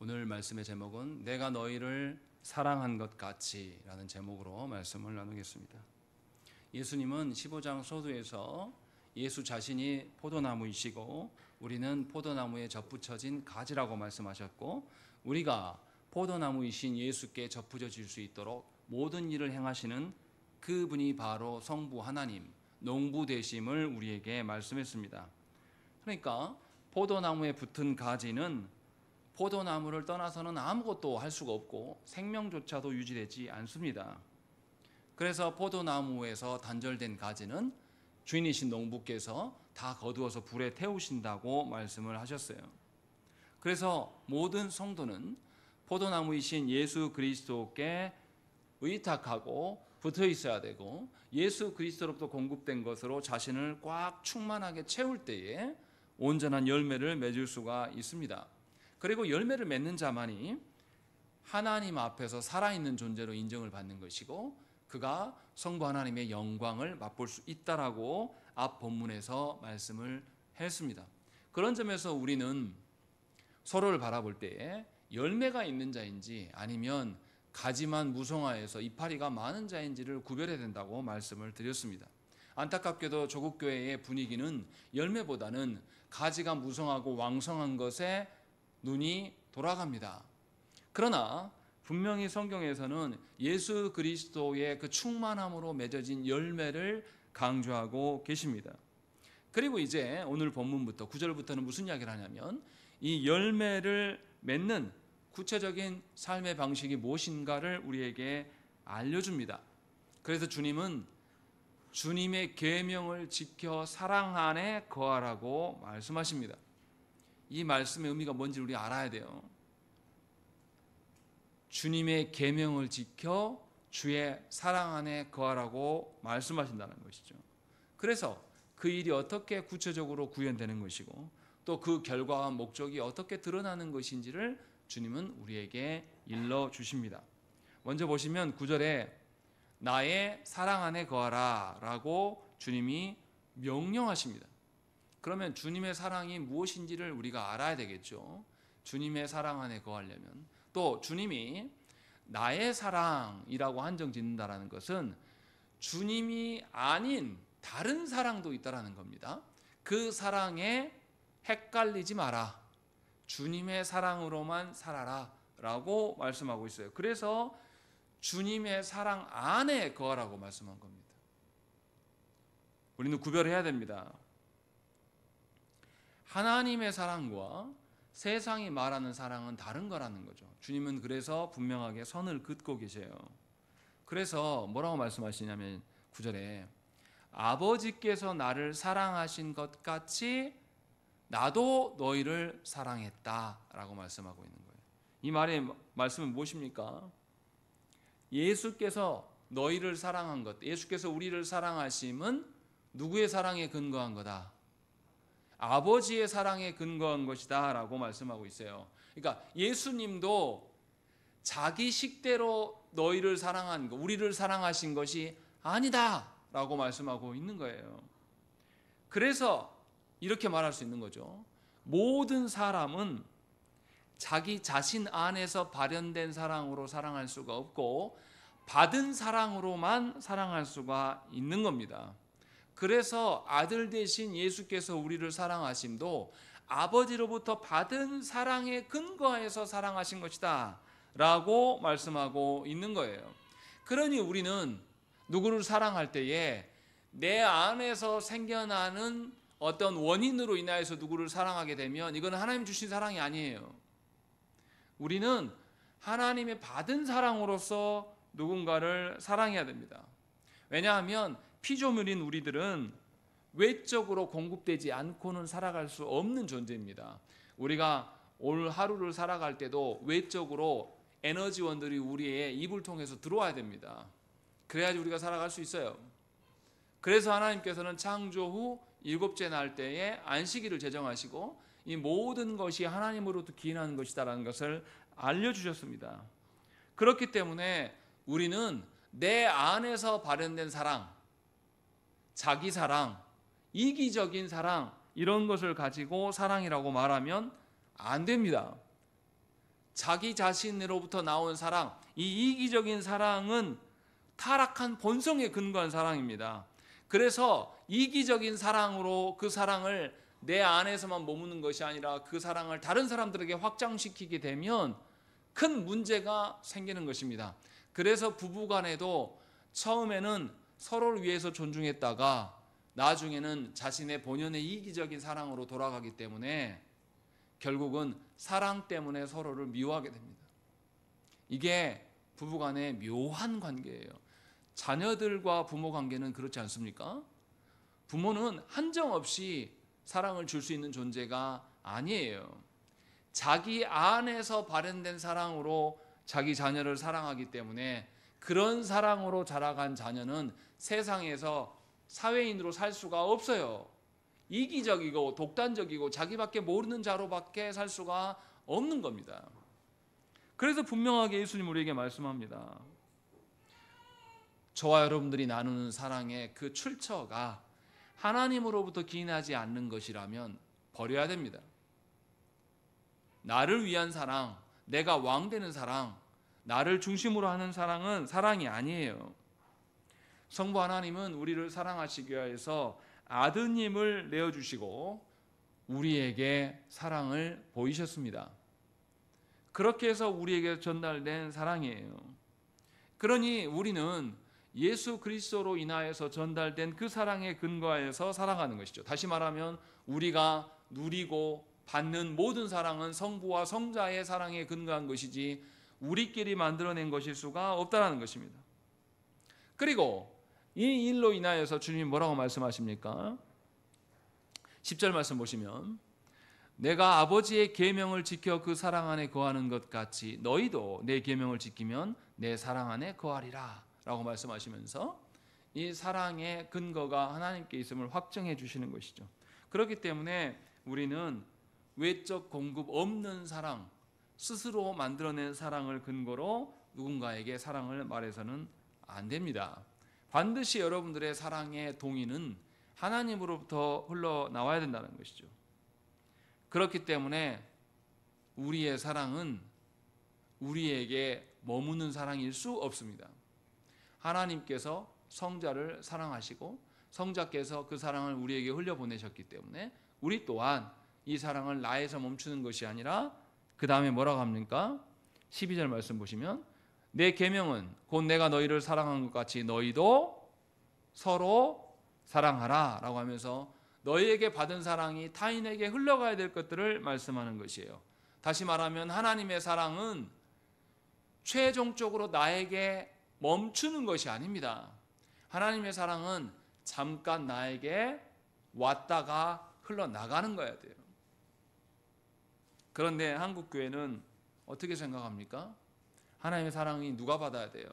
오늘 말씀의 제목은 내가 너희를 사랑한 것 같이 라는 제목으로 말씀을 나누겠습니다. 예수님은 15장 서두에서 예수 자신이 포도나무이시고 우리는 포도나무에 접붙여진 가지라고 말씀하셨고, 우리가 포도나무이신 예수께 접붙여질 수 있도록 모든 일을 행하시는 그분이 바로 성부 하나님, 농부 되심을 우리에게 말씀했습니다. 그러니까 포도나무에 붙은 가지는 포도나무를 떠나서는 아무것도 할 수가 없고 생명조차도 유지되지 않습니다. 그래서 포도나무에서 단절된 가지는 주인이신 농부께서 다 거두어서 불에 태우신다고 말씀을 하셨어요. 그래서 모든 성도는 포도나무이신 예수 그리스도께 의탁하고 붙어 있어야 되고, 예수 그리스도로부터 공급된 것으로 자신을 꽉 충만하게 채울 때에 온전한 열매를 맺을 수가 있습니다. 그리고 열매를 맺는 자만이 하나님 앞에서 살아있는 존재로 인정을 받는 것이고, 그가 성부 하나님의 영광을 맛볼 수 있다라고 앞 본문에서 말씀을 했습니다. 그런 점에서 우리는 서로를 바라볼 때에 열매가 있는 자인지 아니면 가지만 무성하여서 이파리가 많은 자인지를 구별해야 된다고 말씀을 드렸습니다. 안타깝게도 조국 교회의 분위기는 열매보다는 가지가 무성하고 왕성한 것에 눈이 돌아갑니다. 그러나 분명히 성경에서는 예수 그리스도의 그 충만함으로 맺어진 열매를 강조하고 계십니다. 그리고 이제 오늘 본문부터 9절부터는 무슨 이야기를 하냐면 이 열매를 맺는 구체적인 삶의 방식이 무엇인가를 우리에게 알려줍니다. 그래서 주님은 주님의 계명을 지켜 사랑 안에 거하라고 말씀하십니다. 이 말씀의 의미가 뭔지 우리 알아야 돼요. 주님의 계명을 지켜 주의 사랑 안에 거하라고 말씀하신다는 것이죠. 그래서 그 일이 어떻게 구체적으로 구현되는 것이고 또 그 결과와 목적이 어떻게 드러나는 것인지를 주님은 우리에게 일러주십니다. 먼저 보시면 9절에 나의 사랑 안에 거하라 라고 주님이 명령하십니다. 그러면 주님의 사랑이 무엇인지를 우리가 알아야 되겠죠. 주님의 사랑 안에 거하려면, 또 주님이 나의 사랑이라고 한정 짓는다는 것은 주님이 아닌 다른 사랑도 있다는 겁니다. 그 사랑에 헷갈리지 마라, 주님의 사랑으로만 살아라 라고 말씀하고 있어요. 그래서 주님의 사랑 안에 거하라고 말씀한 겁니다. 우리는 구별해야 됩니다. 하나님의 사랑과 세상이 말하는 사랑은 다른 거라는 거죠. 주님은 그래서 분명하게 선을 긋고 계세요. 그래서 뭐라고 말씀하시냐면 9절에 아버지께서 나를 사랑하신 것 같이 나도 너희를 사랑했다라고 말씀하고 있는 거예요. 이 말의 말씀은 무엇입니까? 예수께서 너희를 사랑한 것, 예수께서 우리를 사랑하심은 누구의 사랑에 근거한 거다? 아버지의 사랑에 근거한 것이다 라고 말씀하고 있어요. 그러니까 예수님도 자기 식대로 너희를 사랑한 것, 우리를 사랑하신 것이 아니다 라고 말씀하고 있는 거예요. 그래서 이렇게 말할 수 있는 거죠. 모든 사람은 자기 자신 안에서 발현된 사랑으로 사랑할 수가 없고 받은 사랑으로만 사랑할 수가 있는 겁니다. 그래서 아들 되신 예수께서 우리를 사랑하심도 아버지로부터 받은 사랑에 근거해서 사랑하신 것이다 라고 말씀하고 있는 거예요. 그러니 우리는 누구를 사랑할 때에 내 안에서 생겨나는 어떤 원인으로 인하여서 누구를 사랑하게 되면 이건 하나님 주신 사랑이 아니에요. 우리는 하나님의 받은 사랑으로서 누군가를 사랑해야 됩니다. 왜냐하면 피조물인 우리들은 외적으로 공급되지 않고는 살아갈 수 없는 존재입니다. 우리가 오늘 하루를 살아갈 때도 외적으로 에너지원들이 우리의 입을 통해서 들어와야 됩니다. 그래야지 우리가 살아갈 수 있어요. 그래서 하나님께서는 창조 후 7째 날 때에 안식일을 제정하시고 이 모든 것이 하나님으로부터 기인하는 것이다라는 것을 알려주셨습니다. 그렇기 때문에 우리는 내 안에서 발현된 사랑, 자기 사랑, 이기적인 사랑, 이런 것을 가지고 사랑이라고 말하면 안 됩니다. 자기 자신으로부터 나온 사랑, 이 이기적인 사랑은 타락한 본성에 근거한 사랑입니다. 그래서 이기적인 사랑으로 그 사랑을 내 안에서만 머무는 것이 아니라 그 사랑을 다른 사람들에게 확장시키게 되면 큰 문제가 생기는 것입니다. 그래서 부부간에도 처음에는 서로를 위해서 존중했다가 나중에는 자신의 본연의 이기적인 사랑으로 돌아가기 때문에 결국은 사랑 때문에 서로를 미워하게 됩니다. 이게 부부간의 묘한 관계예요. 자녀들과 부모 관계는 그렇지 않습니까? 부모는 한정없이 사랑을 줄 수 있는 존재가 아니에요. 자기 안에서 발현된 사랑으로 자기 자녀를 사랑하기 때문에 그런 사랑으로 자라간 자녀는 세상에서 사회인으로 살 수가 없어요. 이기적이고 독단적이고 자기밖에 모르는 자로밖에 살 수가 없는 겁니다. 그래서 분명하게 예수님 우리에게 말씀합니다. 저와 여러분들이 나누는 사랑의 그 출처가 하나님으로부터 기인하지 않는 것이라면 버려야 됩니다. 나를 위한 사랑, 내가 왕 되는 사랑, 나를 중심으로 하는 사랑은 사랑이 아니에요. 성부 하나님은 우리를 사랑하시기 위해서 아드님을 내어주시고 우리에게 사랑을 보이셨습니다. 그렇게 해서 우리에게 전달된 사랑이에요. 그러니 우리는 예수 그리스도로 인하여서 전달된 그 사랑에 근거하여서 살아가는 것이죠. 다시 말하면 우리가 누리고 받는 모든 사랑은 성부와 성자의 사랑에 근거한 것이지 우리끼리 만들어낸 것일 수가 없다는 것입니다. 그리고 이 일로 인하여서 주님이 뭐라고 말씀하십니까? 10절 말씀 보시면 내가 아버지의 계명을 지켜 그 사랑 안에 거하는 것 같이 너희도 내 계명을 지키면 내 사랑 안에 거하리라 라고 말씀하시면서 이 사랑의 근거가 하나님께 있음을 확정해 주시는 것이죠. 그렇기 때문에 우리는 외적 공급 없는 사랑, 스스로 만들어낸 사랑을 근거로 누군가에게 사랑을 말해서는 안 됩니다. 반드시 여러분들의 사랑의 동의는 하나님으로부터 흘러나와야 된다는 것이죠. 그렇기 때문에 우리의 사랑은 우리에게 머무는 사랑일 수 없습니다. 하나님께서 성자를 사랑하시고 성자께서 그 사랑을 우리에게 흘려보내셨기 때문에 우리 또한 이 사랑을 나에서 멈추는 것이 아니라 그 다음에 뭐라고 합니까? 12절 말씀 보시면 내 계명은 곧 내가 너희를 사랑한 것 같이 너희도 서로 사랑하라 라고 하면서 너희에게 받은 사랑이 타인에게 흘러가야 될 것들을 말씀하는 것이에요. 다시 말하면 하나님의 사랑은 최종적으로 나에게 멈추는 것이 아닙니다. 하나님의 사랑은 잠깐 나에게 왔다가 흘러나가는 거야 돼요. 그런데 한국교회는 어떻게 생각합니까? 하나님의 사랑이 누가 받아야 돼요?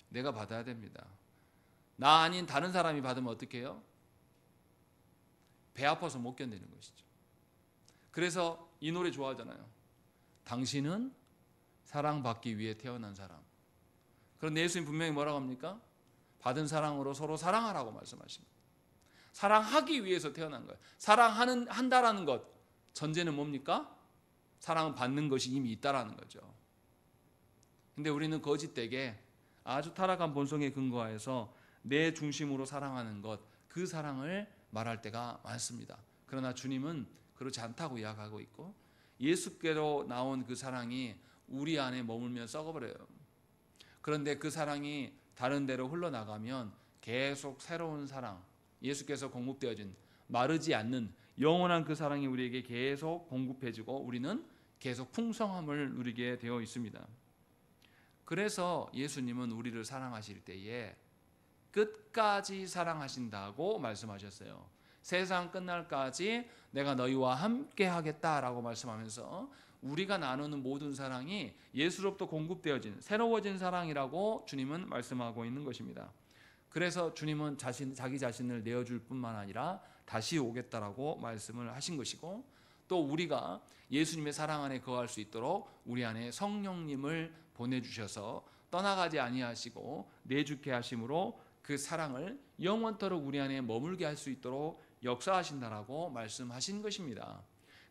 내가 받아야 됩니다. 나 아닌 다른 사람이 받으면 어떻게 해요? 배 아파서 못 견디는 것이죠. 그래서 이 노래 좋아하잖아요. 당신은 사랑받기 위해 태어난 사람. 그런데 예수님 분명히 뭐라고 합니까? 받은 사랑으로 서로 사랑하라고 말씀하십니다. 사랑하기 위해서 태어난 거예요. 사랑한다라는 것 전제는 뭡니까? 사랑은 받는 것이 이미 있다라는 거죠. 근데 우리는 거짓되게 아주 타락한 본성에 근거하여서 내 중심으로 사랑하는 것, 그 사랑을 말할 때가 많습니다. 그러나 주님은 그렇지 않다고 이야기하고 있고 예수께로 나온 그 사랑이 우리 안에 머물면 썩어버려요. 그런데 그 사랑이 다른 데로 흘러나가면 계속 새로운 사랑, 예수께서 공급되어진 마르지 않는 영원한 그 사랑이 우리에게 계속 공급해지고 우리는 계속 풍성함을 누리게 되어 있습니다. 그래서 예수님은 우리를 사랑하실 때에 끝까지 사랑하신다고 말씀하셨어요. 세상 끝날까지 내가 너희와 함께 하겠다라고 말씀하면서 우리가 나누는 모든 사랑이 예수로부터 공급되어진 새로워진 사랑이라고 주님은 말씀하고 있는 것입니다. 그래서 주님은 자기 자신을 내어줄 뿐만 아니라 다시 오겠다라고 말씀을 하신 것이고 또 우리가 예수님의 사랑 안에 거할 수 있도록 우리 안에 성령님을 보내주셔서 떠나가지 아니하시고 내주게 하심으로 그 사랑을 영원토록 우리 안에 머물게 할 수 있도록 역사하신다라고 말씀하신 것입니다.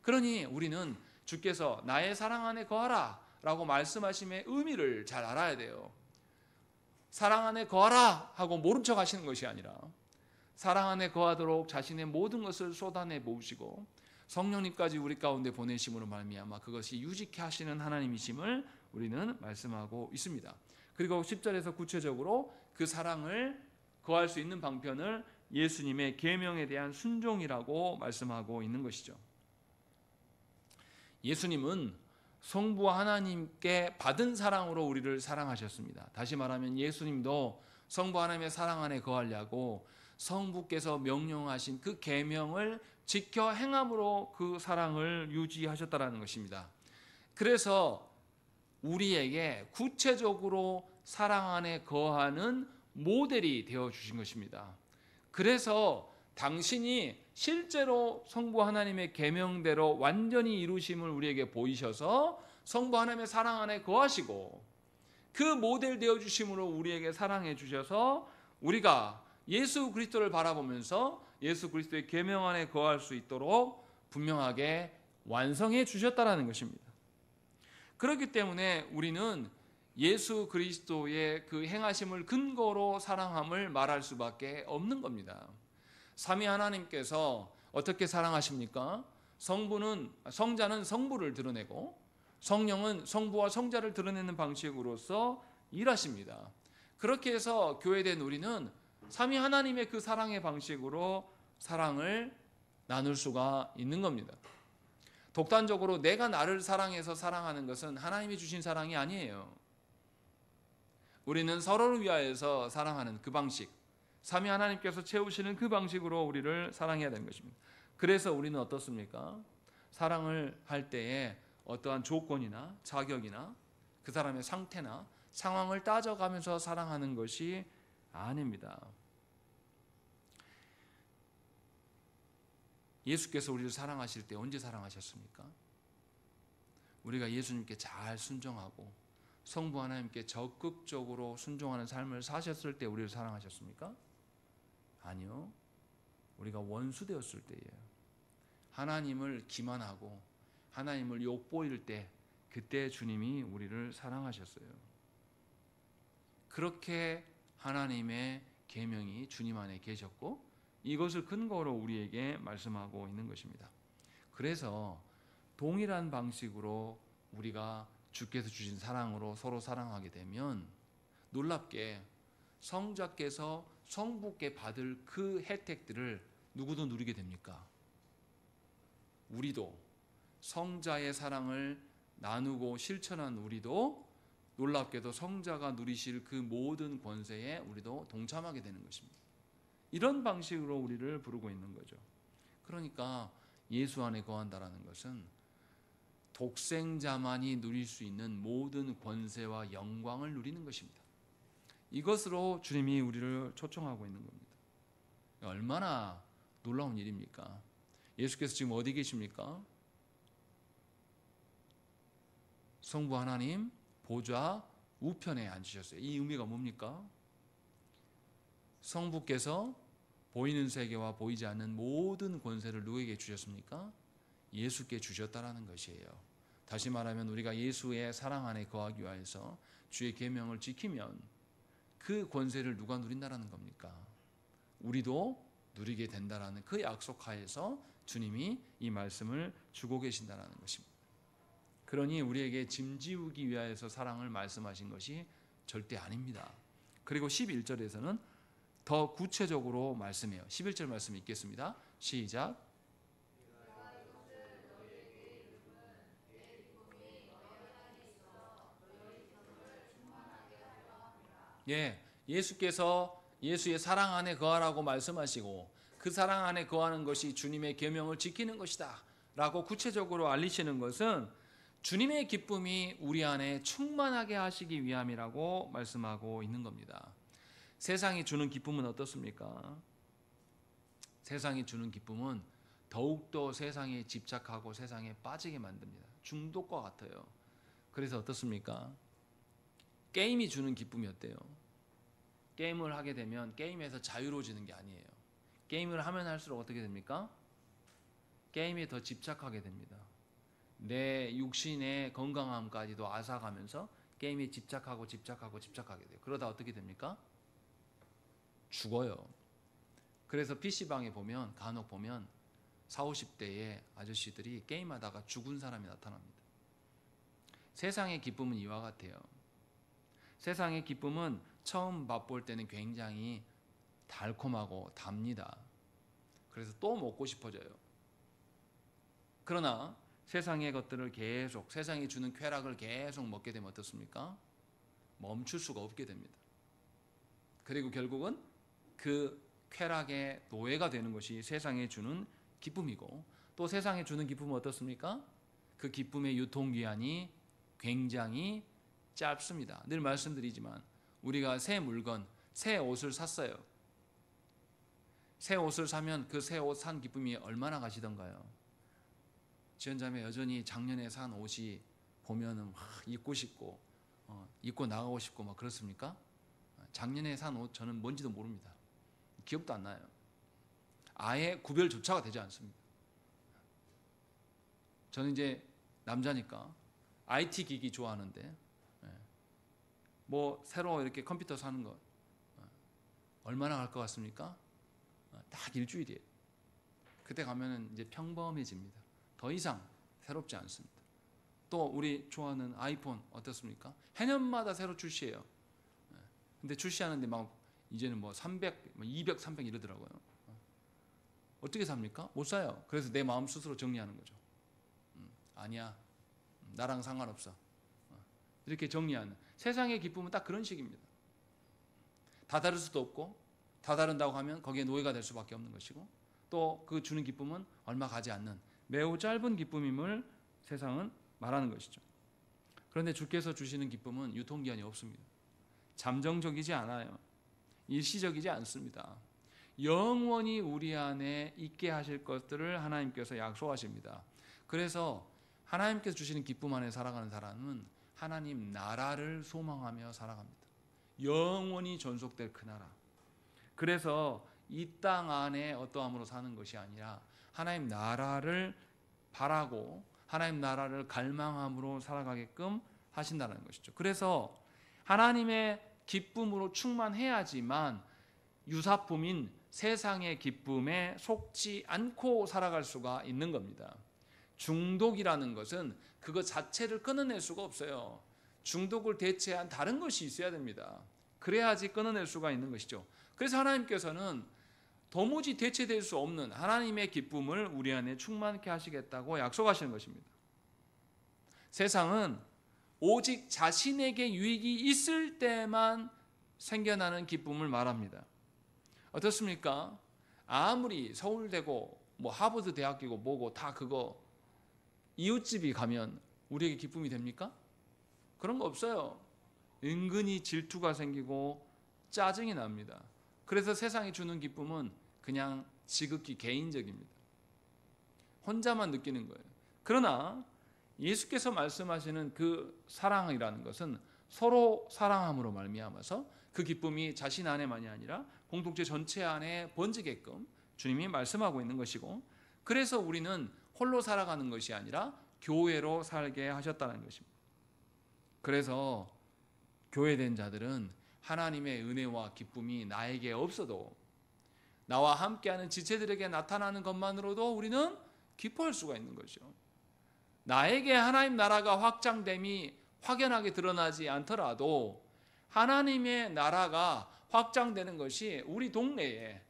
그러니 우리는 주께서 나의 사랑 안에 거하라 라고 말씀하심의 의미를 잘 알아야 돼요. 사랑 안에 거하라 하고 모른 척 하시는 것이 아니라 사랑 안에 거하도록 자신의 모든 것을 쏟아내 모으시고 성령님까지 우리 가운데 보내심으로 말미암아 그것이 유지케 하시는 하나님이심을 우리는 말씀하고 있습니다. 그리고 10절에서 구체적으로 그 사랑을 거할 수 있는 방편을 예수님의 계명에 대한 순종이라고 말씀하고 있는 것이죠. 예수님은 성부와 하나님께 받은 사랑으로 우리를 사랑하셨습니다. 다시 말하면 예수님도 성부 하나님의 사랑 안에 거하려고 성부께서 명령하신 그 계명을 지켜 행함으로 그 사랑을 유지하셨다는 것입니다. 그래서 우리에게 구체적으로 사랑 안에 거하는 모델이 되어 주신 것입니다. 그래서 당신이 실제로 성부 하나님의 계명대로 완전히 이루심을 우리에게 보이셔서 성부 하나님의 사랑 안에 거하시고 그 모델 되어 주심으로 우리에게 사랑해 주셔서 우리가 예수 그리스도를 바라보면서 예수 그리스도의 계명 안에 거할 수 있도록 분명하게 완성해 주셨다는 것입니다. 그렇기 때문에 우리는 예수 그리스도의 그 행하심을 근거로 사랑함을 말할 수밖에 없는 겁니다. 삼위 하나님께서 어떻게 사랑하십니까? 성자는 성부를 드러내고 성령은 성부와 성자를 드러내는 방식으로서 일하십니다. 그렇게 해서 교회된 우리는 삼위 하나님의 그 사랑의 방식으로 사랑을 나눌 수가 있는 겁니다. 독단적으로 내가 나를 사랑해서 사랑하는 것은 하나님이 주신 사랑이 아니에요. 우리는 서로를 위하여서 사랑하는 그 방식, 삼위 하나님께서 채우시는 그 방식으로 우리를 사랑해야 되는 것입니다. 그래서 우리는 어떻습니까? 사랑을 할 때에 어떠한 조건이나 자격이나 그 사람의 상태나 상황을 따져가면서 사랑하는 것이 아닙니다. 예수께서 우리를 사랑하실 때 언제 사랑하셨습니까? 우리가 예수님께 잘 순종하고 성부 하나님께 적극적으로 순종하는 삶을 사셨을 때 우리를 사랑하셨습니까? 아니요. 우리가 원수 되었을 때예요. 하나님을 기만하고 하나님을 욕보일 때 그때 주님이 우리를 사랑하셨어요. 그렇게 하나님의 계명이 주님 안에 계셨고 이것을 근거로 우리에게 말씀하고 있는 것입니다. 그래서 동일한 방식으로 우리가 주께서 주신 사랑으로 서로 사랑하게 되면 놀랍게 성자께서 성부께 받을 그 혜택들을 누구도 누리게 됩니까? 우리도 성자의 사랑을 나누고 실천한 우리도 놀랍게도 성자가 누리실 그 모든 권세에 우리도 동참하게 되는 것입니다. 이런 방식으로 우리를 부르고 있는 거죠. 그러니까 예수 안에 거한다라는 것은 독생자만이 누릴 수 있는 모든 권세와 영광을 누리는 것입니다. 이것으로 주님이 우리를 초청하고 있는 겁니다. 얼마나 놀라운 일입니까? 예수께서 지금 어디 계십니까? 성부 하나님 보좌 우편에 앉으셨어요. 이 의미가 뭡니까? 성부께서 보이는 세계와 보이지 않는 모든 권세를 누구에게 주셨습니까? 예수께 주셨다라는 것이에요. 다시 말하면 우리가 예수의 사랑 안에 거하기 위해서 주의 계명을 지키면 그 권세를 누가 누린다라는 겁니까? 우리도 누리게 된다라는 그 약속하에서 주님이 이 말씀을 주고 계신다라는 것입니다. 그러니 우리에게 짐지우기 위하여서 사랑을 말씀하신 것이 절대 아닙니다. 그리고 11절에서는 더 구체적으로 말씀해요. 11절 말씀 읽겠습니다. 시작. 예, 예수께서 예수의 사랑 안에 거하라고 말씀하시고 그 사랑 안에 거하는 것이 주님의 계명을 지키는 것이다 라고 구체적으로 알리시는 것은 주님의 기쁨이 우리 안에 충만하게 하시기 위함이라고 말씀하고 있는 겁니다. 세상이 주는 기쁨은 어떻습니까? 세상이 주는 기쁨은 더욱더 세상에 집착하고 세상에 빠지게 만듭니다. 중독과 같아요. 그래서 어떻습니까? 게임이 주는 기쁨이 어때요? 게임을 하게 되면 게임에서 자유로워지는 게 아니에요. 게임을 하면 할수록 어떻게 됩니까? 게임에 더 집착하게 됩니다. 내 육신의 건강함까지도 앗아가면서 게임에 집착하게 돼요. 그러다 어떻게 됩니까? 죽어요. 그래서 PC방에 보면 간혹 보면 40, 50대의 아저씨들이 게임하다가 죽은 사람이 나타납니다. 세상의 기쁨은 이와 같아요. 세상의 기쁨은 처음 맛볼 때는 굉장히 달콤하고 답니다. 그래서 또 먹고 싶어져요. 그러나 세상의 것들을 계속, 세상이 주는 쾌락을 계속 먹게 되면 어떻습니까? 멈출 수가 없게 됩니다. 그리고 결국은 그 쾌락의 노예가 되는 것이 세상에 주는 기쁨이고, 또 세상에 주는 기쁨은 어떻습니까? 그 기쁨의 유통기한이 굉장히 짧습니다. 늘 말씀드리지만 우리가 새 물건, 새 옷을 샀어요. 새 옷을 사면 그 새 옷 산 기쁨이 얼마나 가시던가요? 지연자매, 여전히 작년에 산 옷이 보면은 입고 싶고 입고 나가고 싶고 막 그렇습니까? 작년에 산 옷 저는 뭔지도 모릅니다. 기억도 안 나요. 아예 구별조차가 되지 않습니다. 저는 이제 남자니까 IT 기기 좋아하는데 뭐 새로 이렇게 컴퓨터 사는 거 얼마나 갈 것 같습니까? 딱 일주일이에요. 그때 가면은 이제 평범해집니다. 더 이상 새롭지 않습니다. 또 우리 좋아하는 아이폰 어떻습니까? 해년마다 새로 출시해요. 근데 출시하는데 막 이제는 뭐 300, 200, 300 이러더라고요. 어떻게 삽니까? 못 사요. 그래서 내 마음 스스로 정리하는 거죠. 아니야, 나랑 상관없어. 이렇게 정리하는, 세상의 기쁨은 딱 그런 식입니다. 다 다를 수도 없고, 다 다른다고 하면 거기에 노예가 될 수밖에 없는 것이고, 또 그 주는 기쁨은 얼마 가지 않는 매우 짧은 기쁨임을 세상은 말하는 것이죠. 그런데 주께서 주시는 기쁨은 유통기한이 없습니다. 잠정적이지 않아요. 일시적이지 않습니다. 영원히 우리 안에 있게 하실 것들을 하나님께서 약속하십니다. 그래서 하나님께서 주시는 기쁨 안에 살아가는 사람은 하나님 나라를 소망하며 살아갑니다. 영원히 존속될 그 나라. 그래서 이 땅 안에 어떠함으로 사는 것이 아니라 하나님 나라를 바라고 하나님 나라를 갈망함으로 살아가게끔 하신다는 것이죠. 그래서 하나님의 기쁨으로 충만해야지만 유사품인 세상의 기쁨에 속지 않고 살아갈 수가 있는 겁니다. 중독이라는 것은 그것 자체를 끊어낼 수가 없어요. 중독을 대체한 다른 것이 있어야 됩니다. 그래야지 끊어낼 수가 있는 것이죠. 그래서 하나님께서는 도무지 대체될 수 없는 하나님의 기쁨을 우리 안에 충만케 하시겠다고 약속하시는 것입니다. 세상은 오직 자신에게 유익이 있을 때만 생겨나는 기쁨을 말합니다. 어떻습니까? 아무리 서울대고 뭐 하버드 대학교고 뭐고 다 그거 이웃집이 가면 우리에게 기쁨이 됩니까? 그런 거 없어요. 은근히 질투가 생기고 짜증이 납니다. 그래서 세상이 주는 기쁨은 그냥 지극히 개인적입니다. 혼자만 느끼는 거예요. 그러나 예수께서 말씀하시는 그 사랑이라는 것은 서로 사랑함으로 말미암아서 그 기쁨이 자신 안에만이 아니라 공동체 전체 안에 번지게끔 주님이 말씀하고 있는 것이고, 그래서 우리는 홀로 살아가는 것이 아니라 교회로 살게 하셨다는 것입니다. 그래서 교회된 자들은 하나님의 은혜와 기쁨이 나에게 없어도 나와 함께하는 지체들에게 나타나는 것만으로도 우리는 기뻐할 수가 있는 거죠. 나에게 하나님 나라가 확장됨이 확연하게 드러나지 않더라도 하나님의 나라가 확장되는 것이 우리 동네에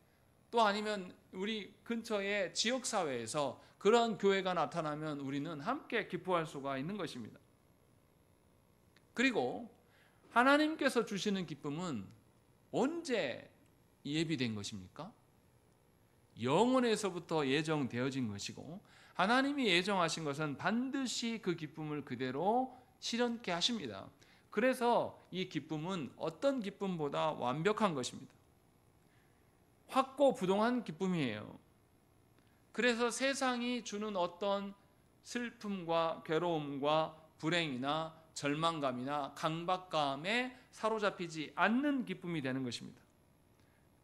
또 아니면 우리 근처의 지역사회에서 그런 교회가 나타나면 우리는 함께 기뻐할 수가 있는 것입니다. 그리고 하나님께서 주시는 기쁨은 언제 예비된 것입니까? 영원에서부터 예정되어진 것이고, 하나님이 예정하신 것은 반드시 그 기쁨을 그대로 실현케 하십니다. 그래서 이 기쁨은 어떤 기쁨보다 완벽한 것입니다. 확고부동한 기쁨이에요. 그래서 세상이 주는 어떤 슬픔과 괴로움과 불행이나 절망감이나 강박감에 사로잡히지 않는 기쁨이 되는 것입니다.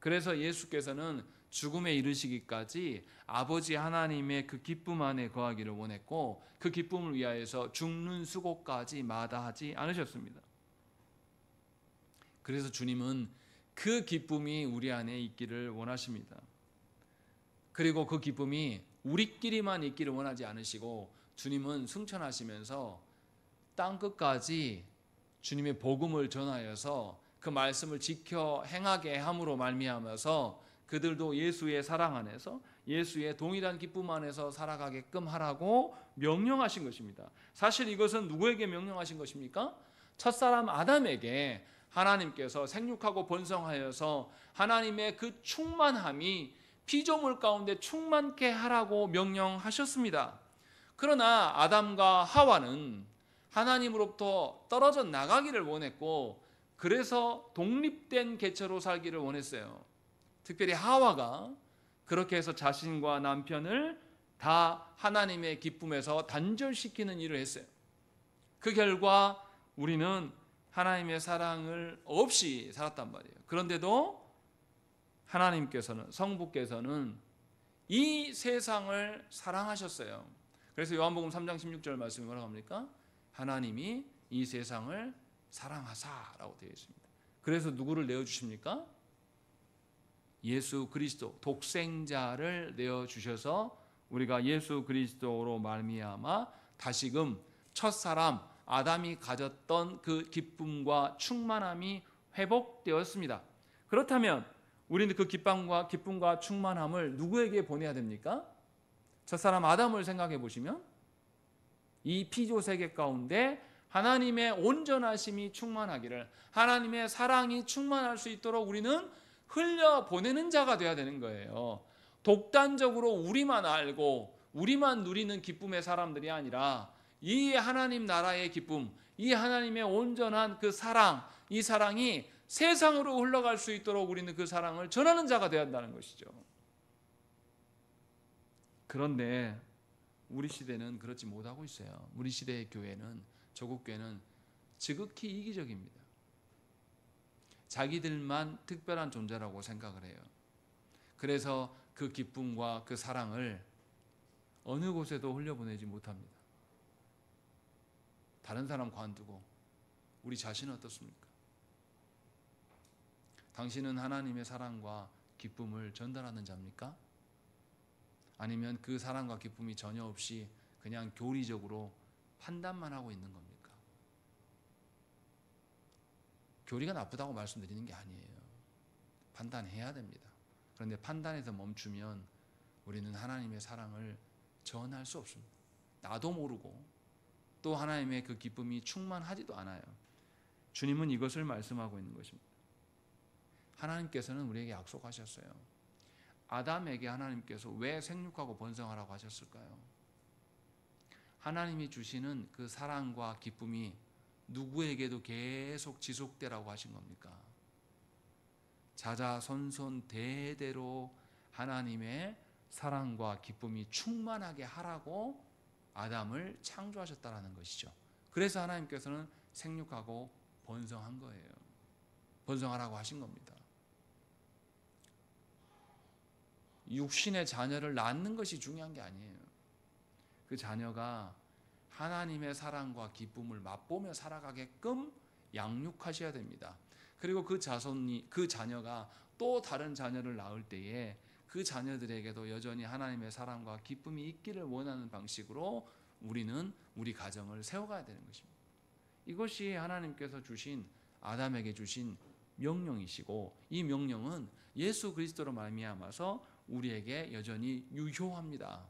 그래서 예수께서는 죽음에 이르시기까지 아버지 하나님의 그 기쁨 안에 거하기를 원했고 그 기쁨을 위하여서 죽는 수고까지 마다하지 않으셨습니다. 그래서 주님은 그 기쁨이 우리 안에 있기를 원하십니다. 그리고 그 기쁨이 우리끼리만 있기를 원하지 않으시고 주님은 승천하시면서 땅끝까지 주님의 복음을 전하여서 그 말씀을 지켜 행하게 함으로 말미암아서 그들도 예수의 사랑 안에서 예수의 동일한 기쁨 안에서 살아가게끔 하라고 명령하신 것입니다. 사실 이것은 누구에게 명령하신 것입니까? 첫사람 아담에게 하나님께서 생육하고 번성하여서 하나님의 그 충만함이 피조물 가운데 충만케 하라고 명령하셨습니다. 그러나 아담과 하와는 하나님으로부터 떨어져 나가기를 원했고 그래서 독립된 개체로 살기를 원했어요. 특별히 하와가 그렇게 해서 자신과 남편을 다 하나님의 기쁨에서 단절시키는 일을 했어요. 그 결과 우리는 하나님의 사랑을 없이 살았단 말이에요. 그런데도 하나님께서는, 성부께서는 이 세상을 사랑하셨어요. 그래서 요한복음 3장 16절 말씀이 뭐라고 합니까? 하나님이 이 세상을 사랑하사라고 되어 있습니다. 그래서 누구를 내어주십니까? 예수 그리스도 독생자를 내어주셔서 우리가 예수 그리스도로 말미암아 다시금 첫사람 아담이 가졌던 그 기쁨과 충만함이 회복되었습니다. 그렇다면 우리는 그 기쁨과 충만함을 누구에게 보내야 됩니까? 첫사람 아담을 생각해 보시면 이 피조 세계 가운데 하나님의 온전하심이 충만하기를, 하나님의 사랑이 충만할 수 있도록 우리는 흘려보내는 자가 되어야 되는 거예요. 독단적으로 우리만 알고 우리만 누리는 기쁨의 사람들이 아니라 이 하나님 나라의 기쁨, 이 하나님의 온전한 그 사랑, 이 사랑이 세상으로 흘러갈 수 있도록 우리는 그 사랑을 전하는 자가 되어야 한다는 것이죠. 그런데 우리 시대는 그렇지 못하고 있어요. 우리 시대의 교회는, 조국교회는 지극히 이기적입니다. 자기들만 특별한 존재라고 생각을 해요. 그래서 그 기쁨과 그 사랑을 어느 곳에도 흘려보내지 못합니다. 다른 사람 관두고 우리 자신은 어떻습니까? 당신은 하나님의 사랑과 기쁨을 전달하는 자입니까? 아니면 그 사랑과 기쁨이 전혀 없이 그냥 교리적으로 판단만 하고 있는 겁니까? 교리가 나쁘다고 말씀드리는 게 아니에요. 판단해야 됩니다. 그런데 판단에서 멈추면 우리는 하나님의 사랑을 전할 수 없습니다. 나도 모르고 또 하나님의 그 기쁨이 충만하지도 않아요. 주님은 이것을 말씀하고 있는 것입니다. 하나님께서는 우리에게 약속하셨어요. 아담에게 하나님께서 왜 생육하고 번성하라고 하셨을까요? 하나님이 주시는 그 사랑과 기쁨이 누구에게도 계속 지속되라고 하신 겁니까? 자자손손 대대로 하나님의 사랑과 기쁨이 충만하게 하라고 아담을 창조하셨다라는 것이죠. 그래서 하나님께서는 생육하고 번성한 거예요. 번성하라고 하신 겁니다. 육신의 자녀를 낳는 것이 중요한 게 아니에요. 그 자녀가 하나님의 사랑과 기쁨을 맛보며 살아가게끔 양육하셔야 됩니다. 그리고 그 자녀가 또 다른 자녀를 낳을 때에 그 자녀들에게도 여전히 하나님의 사랑과 기쁨이 있기를 원하는 방식으로 우리는 우리 가정을 세워가야 되는 것입니다. 이것이 하나님께서 주신, 아담에게 주신 명령이시고, 이 명령은 예수 그리스도로 말미암아서 우리에게 여전히 유효합니다.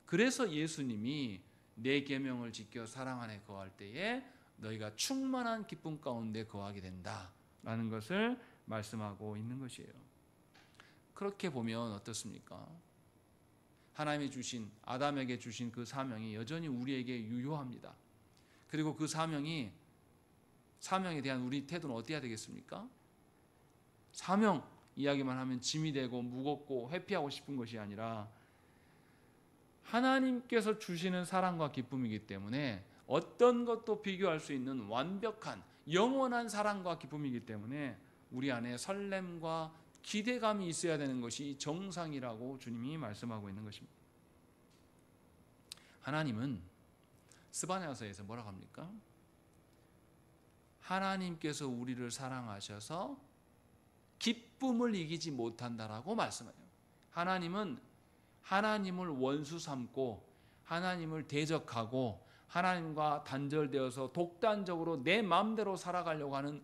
그래서 예수님이 내 계명을 지켜 사랑 안에 거할 때에 너희가 충만한 기쁨 가운데 거하게 된다라는 것을 말씀하고 있는 것이에요. 그렇게 보면 어떻습니까? 하나님이 주신, 아담에게 주신 그 사명이 여전히 우리에게 유효합니다. 그리고 그 사명에 대한 우리 태도는 어때야 되겠습니까? 사명 이야기만 하면 짐이 되고 무겁고 회피하고 싶은 것이 아니라 하나님께서 주시는 사랑과 기쁨이기 때문에 어떤 것도 비교할 수 있는 완벽한 영원한 사랑과 기쁨이기 때문에 우리 안에 설렘과 기대감이 있어야 되는 것이 정상이라고 주님이 말씀하고 있는 것입니다. 하나님은 스바냐서에서 뭐라고 합니까? 하나님께서 우리를 사랑하셔서 기쁨을 이기지 못한다라고 말씀해요. 하나님은 하나님을 원수 삼고 하나님을 대적하고 하나님과 단절되어서 독단적으로 내 마음대로 살아가려고 하는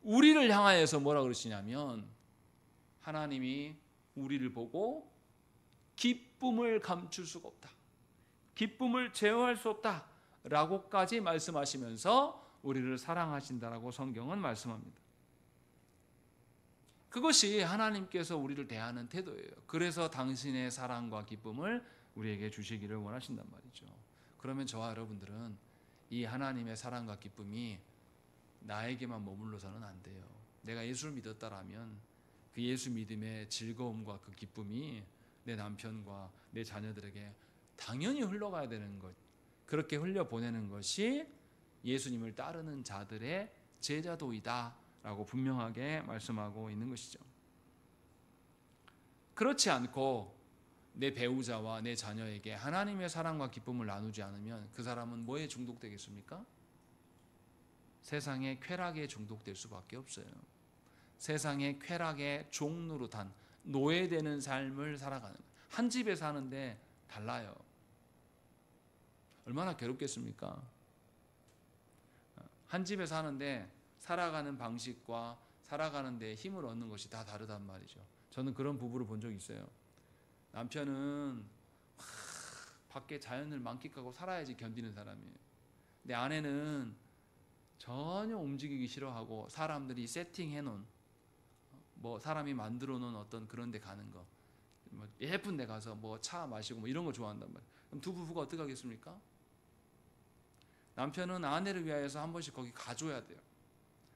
우리를 향하여서 뭐라 그러시냐면, 하나님이 우리를 보고 기쁨을 감출 수가 없다, 기쁨을 제어할 수 없다 라고까지 말씀하시면서 우리를 사랑하신다라고 성경은 말씀합니다. 그것이 하나님께서 우리를 대하는 태도예요. 그래서 당신의 사랑과 기쁨을 우리에게 주시기를 원하신단 말이죠. 그러면 저와 여러분들은 이 하나님의 사랑과 기쁨이 나에게만 머물러서는 안 돼요. 내가 예수를 믿었다라면 그 예수 믿음의 즐거움과 그 기쁨이 내 남편과 내 자녀들에게 당연히 흘러가야 되는 것, 그렇게 흘려보내는 것이 예수님을 따르는 자들의 제자도이다 라고 분명하게 말씀하고 있는 것이죠. 그렇지 않고 내 배우자와 내 자녀에게 하나님의 사랑과 기쁨을 나누지 않으면 그 사람은 뭐에 중독되겠습니까? 세상의 쾌락에 중독될 수밖에 없어요. 세상의 쾌락의 종로로 단 노예되는 삶을 살아가는, 한 집에 사는데 달라요. 얼마나 괴롭겠습니까? 한 집에 사는데 살아가는 방식과 살아가는 데 힘을 얻는 것이 다 다르단 말이죠. 저는 그런 부부를 본 적이 있어요. 남편은 밖에 자연을 만끽하고 살아야지 견디는 사람이에요. 근데 아내는 전혀 움직이기 싫어하고 사람들이 세팅해 놓은, 뭐 사람이 만들어 놓은 어떤 그런 데 가는 거, 뭐 예쁜 데 가서 뭐 차 마시고 뭐 이런 거 좋아한단 말이에요. 그럼 두 부부가 어떻게 하겠습니까? 남편은 아내를 위하여서 한 번씩 거기 가줘야 돼요.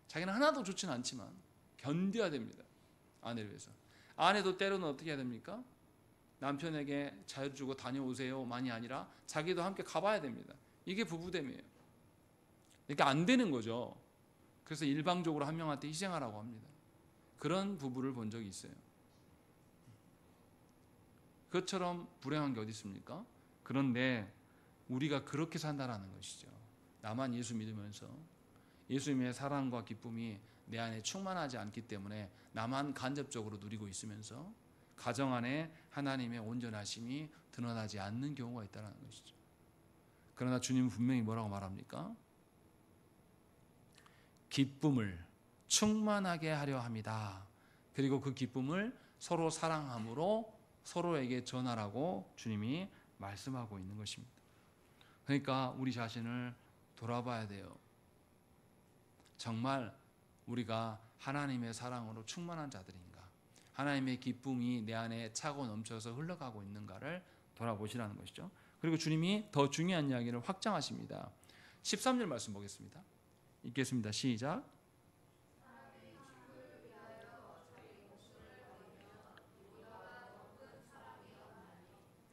자기는 하나도 좋지는 않지만 견뎌야 됩니다. 아내를 위해서. 아내도 때로는 어떻게 해야 됩니까? 남편에게 자유 주고 다녀오세요만이 아니라 자기도 함께 가봐야 됩니다. 이게 부부됨이에요. 이게 안 되는 거죠. 그래서 일방적으로 한 명한테 희생하라고 합니다. 그런 부부를 본 적이 있어요. 그것처럼 불행한 게 어디 있습니까? 그런데 우리가 그렇게 산다라는 것이죠. 나만 예수 믿으면서 예수님의 사랑과 기쁨이 내 안에 충만하지 않기 때문에 나만 간접적으로 누리고 있으면서 가정 안에 하나님의 온전하심이 드러나지 않는 경우가 있다는 것이죠. 그러나 주님은 분명히 뭐라고 말합니까? 기쁨을 충만하게 하려 합니다. 그리고 그 기쁨을 서로 사랑함으로 서로에게 전하라고 주님이 말씀하고 있는 것입니다. 그러니까 우리 자신을 돌아봐야 돼요. 정말 우리가 하나님의 사랑으로 충만한 자들인가? 하나님의 기쁨이 내 안에 차고 넘쳐서 흘러가고 있는가를 돌아보시라는 것이죠. 그리고 주님이 더 중요한 이야기를 확장하십니다. 13절 말씀 보겠습니다. 읽겠습니다. 시작.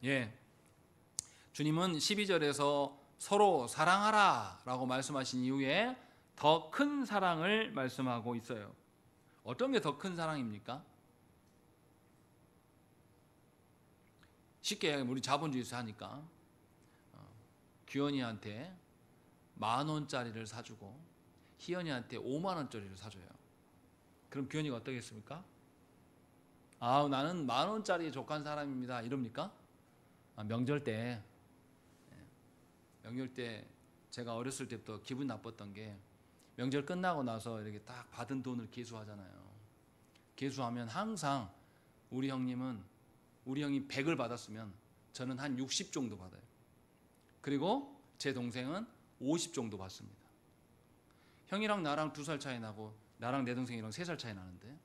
예, 주님은 12절에서 서로 사랑하라 라고 말씀하신 이후에 더 큰 사랑을 말씀하고 있어요. 어떤 게 더 큰 사랑입니까? 쉽게 우리 자본주의에서 하니까 규현이한테 10,000원짜리를 사주고 희연이한테 50,000원짜리를 사줘요. 그럼 규현이가 어떠겠습니까? 아, 나는 10,000원짜리 족한 사람입니다 이럽니까? 명절 때 제가 어렸을 때부터 기분 나빴던 게, 명절 끝나고 나서 이렇게 딱 받은 돈을 계수하잖아요. 계수하면 항상 우리 형이 100을 받았으면 저는 한 60 정도 받아요. 그리고 제 동생은 50 정도 받습니다. 형이랑 나랑 2살 차이 나고 나랑 내 동생이랑 3살 차이 나는데